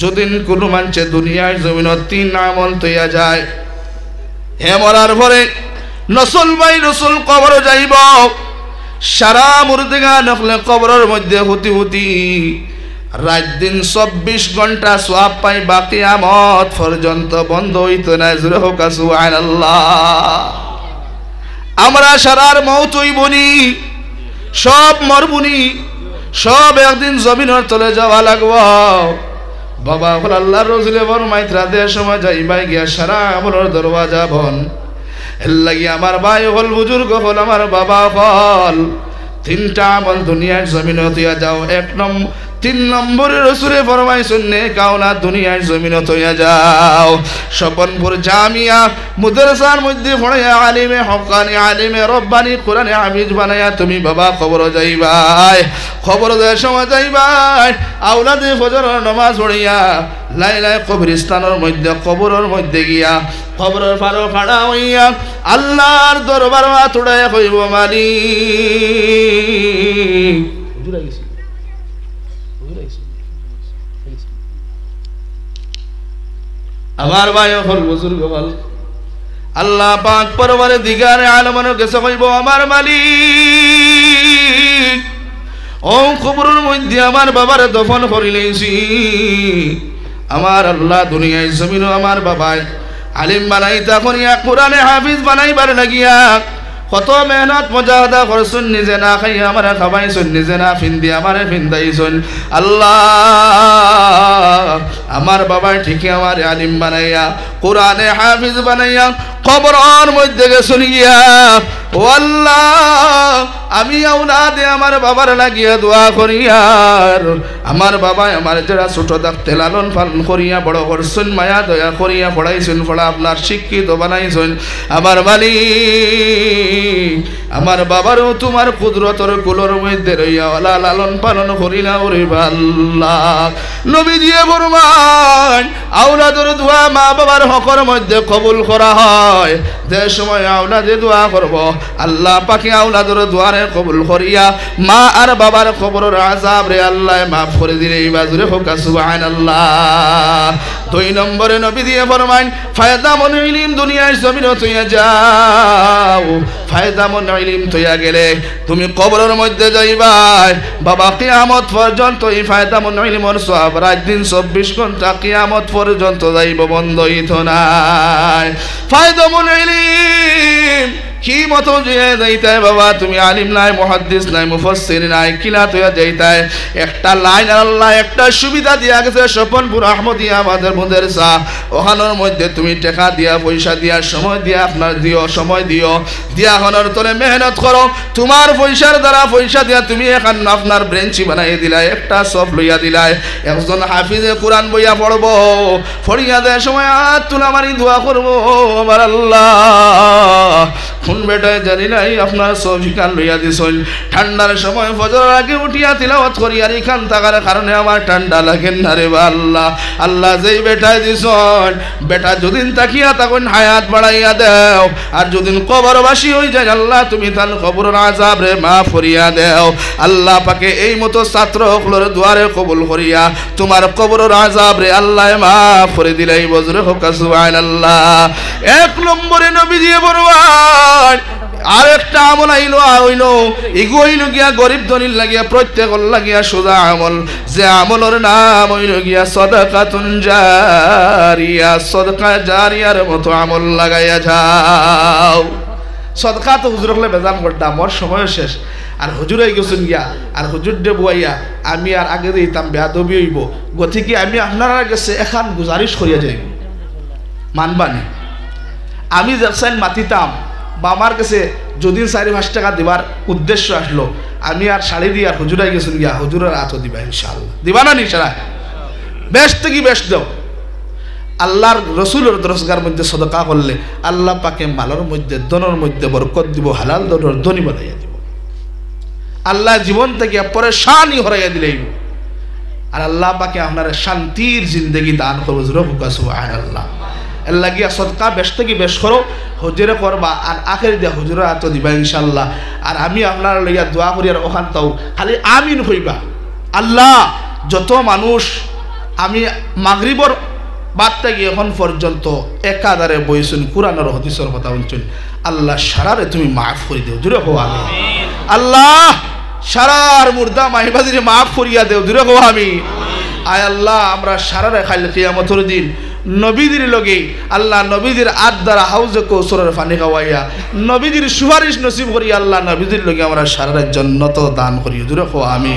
যদি কোনো মানুষের দুনিয়ার জমিনত তিন আমল তৈয়া যায় হে মরার পরে নসল বাই রসুল কবর যাইব সারা মুর্দিগা নকলে কবরের মধ্যে হুতি রাত দিন 24 ঘন্টা সওয়াব পাই বাকি কিয়ামত পর্যন্ত বন্ধ হইত না জোরে হোক সুবহানাল্লাহ আমরা সারার মউত হইবনি সব মরবুনি সব একদিন জমিনের তলে যাওয়া লাগব বাবা বল আল্লাহর রাসূলে ফরমাইতরা দে সময় যাইবাই গিয়া সারা আমলের দরওয়াজা বন এর লাগি আমার ভাই হল বুজুর্গ হল আমার বাবা হল তিনটা আমল দুনিয়ার জমিনে দিয়া যাও তিন নম্বরে রসুলে ফরমাইছেন নেক আওলাদ দুনিয়ার জমিনে হইয়া যাও স্বপনপুর জামিয়া মাদ্রাসার মধ্যে পড়ায়া আলিমে হক্কানি আলিমে রব্বানি কোরআনে হাফিজ বানায়া তুমি বাবা কবর যাইবাই খবর দেওয়ার সময় যাইবাই আওলাদে ফজরের নামাজ পড়িয়া লাইলায় কবরস্থানের মধ্যে কবরের মধ্যে গিয়া কবরের ফাড়ো ফাড়া হইয়া আল্লাহর দরবার হাত উঠাইয়া কইব মালিক আমার ভাই হল বুজুর্গ বল আল্লাহ পাক পরওয়ারদিগারে আলমের কাছে কইব আমার মালিক ও কবরের মধ্যে আমার বাবার দফন করিলেছি আমার আল্লাহ দুনিয়ায় জমিন আমার বাবায় আলিম বানাইতা করিয়া কোরআনে হাফিজ বানাইবার লাগিয়া কত মেহনত মুজাহাদা করছুন নিজে না খাইয়া আমার খাবাইছুন নিজে না ফিন্দি আমার ফিন্দাইছুন আল্লাহ আমার বাবা ঠিকই আমার আলিম বানাইয়া কোরআনে হাফিজ বানাইয়া কবরের মধ্যে গেছুন গিয়া ও আল্লাহ আমি আওলাদে আমার বাবার লাগিয়া দোয়া করিয়ার আমার বাবা আমার যারা ছোট থাকতে লালন পালন করিয়া বড় করছুন মায়া দয়া করিয়া পড়াইছুন পড়া আপনার শিক্ষিত বানাইছুন আমার মালিক আমার বাবারও তোমার কুদরতর কুলোর মধ্যে রইয়া ওলা লালন পালন করিলা ওরে আল্লাহ নবী দিয়ে ফরমান আওলাদের দোয়া মা বাবার হকের মধ্যে কবুল করা হয় যে সময় আওলাদে দোয়া করব আল্লাহ পাকে আওলাদের দোয়ারে কবুল করিয়া মা আর বাবার কবরের আযাব রে আল্লাহ মাফ করে দিলে বাজুরে হোক সুবহানাল্লাহ দুই নম্বরে নবী দিয়ে ফরমান ফায়দা মন ইলম দুনিয়ায় জমিন হইয়া যাও ফায়দা মন ইলম তৈয়া গেলে তুমি কবরের মধ্যে যাইবা বাবা কিয়ামত পর্যন্ত এই ফায়দা মন ইলমের সওয়াব রাত দিন 24 ঘন্টা কিয়ামত পর্যন্ত যাইব বন্ধ হইতো না ফায়দা মন ইলম কি মতো যে যাইতায় বাবা তুমি আলিম নাই মুহাদ্দিস নাই মুফাসসির নাই কিলা তো যাইতায় একটা লাইন আল্লাহ একটা সুবিধা দিয়া গেছে স্বপনপুর আহমদিয়া আমাদের মাদ্রাসা ওখানের মধ্যে তুমি টাকা দিয়া পয়সা দিয়া সময় দিয়া আপনার দিও সময় দিও দিয়া হনর তোলে মেহনত করো তোমার পয়সার দ্বারা পয়সা দিয়া তুমি এখন আপনার ব্রেঞ্চি বানাই দিলাই একটা সব লইয়া দিলাই একজন হাফিজে কোরআন বইয়া পড়বো ফড়িয়া দেয় সময় তুলা মারি দোয়া করবো আমার আল্লাহ কোন বেটায় জানি নাই আপনার সবিকান লইয়া দিছেন ঠান্ডার সময় ফজরের আগে উঠিয়া তিলাওয়াত করি আর এখান থাকার কারণে আমার ঠান্ডা লাগেন না রে আল্লাহ। আল্লাহ যেই বেটায় দিছেন বেটা যদিন তাকিয়া তখন হায়াত বাড়াইয়া দেও, আর যদিন কবরবাসী হয়ে যায় আল্লাহ তুমি তার কবরের আযাব রে মাফ করিয়া দেও। আল্লাহ পাকে এই মতো ছাত্র হকলের দুয়ারে কবুল করিয়া তোমার কবরের আযাব রে আল্লাহ মাফ করে দিলাই বজরে হোক সুবহানাল্লাহ। এক নম্বরে নবীজি বলবান আরেকটা আমল আইলো হইলো এগুইলো গিয়া গরিব ধনীর লাগিয়া প্রত্যেকর লাগিয়া সোজা আমল, যে আমলের নাম হইল গিয়া সাদাকাতুন জারিয়া। সাদকা জারিয়ার মতো আমল লাগাইয়া যাও। সদকা তো হুজুর হলে বেজান করতাম, ওর সময় শেষ। আর হুজুরে গেছেন গিয়া আর হুজুর ডে বুয়াইয়া আমি আর আগে দিতাম বেয়াদবি হইব, গতিকে আমি আপনারা গেছে এখন গুজারিশ করিয়া যাই মানবানি। আমি যাচ্ছেন মাতিতাম বা আমার কাছে যদি 4-5 টাকা দেবার উদ্দেশ্য আসলো আমি আর শাড়ি দিয়ে আর হুজুরাই গেছেন গিয়া হুজুরের হাতও দিবা ইনশাআল্লাহ। দিবা না নিশারা বেশ থেকে বেশ দাও। আল্লাহর রসুলের দরজগার মধ্যে সদকা করলে আল্লাহ পাকে মালের মধ্যে ধনের মধ্যে বরকত দিব, হালাল ধনের ধনী বানাইয়া দিব। আল্লাহ জীবন থেকে পরেশানি হরাইয়া দিলেই আর আল্লাহ পাকে আপনার শান্তির জিন্দগি দান করবো। সুবহানাল্লাহ। এর লাগিয়া সদকা বেশ থেকে বেশ করো, হুজুরে করবা আর আখের দিয়া হুজুরের হাতও দিবা ইনশাআল্লাহ। আর আমি আপনার লইয়া দোয়া করি আর ওখানটাও খালি আমিন হইবা। আল্লাহ যত মানুষ আমি মাগরিবর বাদ থেকে এখন পর্যন্ত একাধারে বইছেন কুরআনের হাদিসের কথা বলছেন, আল্লাহ সারারে তুমি মাফ করে দেও। জুড়ে হো আমি আল্লাহ সারার মুর্দা মাহিবাজিরে মাফ করিয়া দেও। জুড়ে হো আমি আয় আল্লাহ আমরা সারারে খাইলে কিয়ামতের দিন নবীদের লগে আল্লাহ নবীদের আদ দ্বারা হাউজে কৌসরের পানি খাওয়াইয়া নবীদের সুপারিশ নসিব করি আল্লাহ নবীদের লগে আমরা সারার জান্নাত দান করি। জুড়ে হো আমি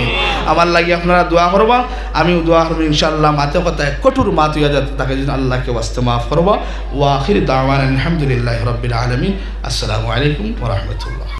আমার লাগি আপনারা দোয়া করবা, আমিও দোয়া করবো ইনশাআল্লাহ। মাতে কথায় কঠোর মাত হইয়া যাতে তাকে যেন আল্লাহকে ওয়াস্তে মাফ করবা। ওয়া আখির দাওয়ানা আলহামদুলিল্লাহি রাব্বিল আলামিন। আসসালামু আলাইকুম ওয়া রাহমাতুল্লাহ।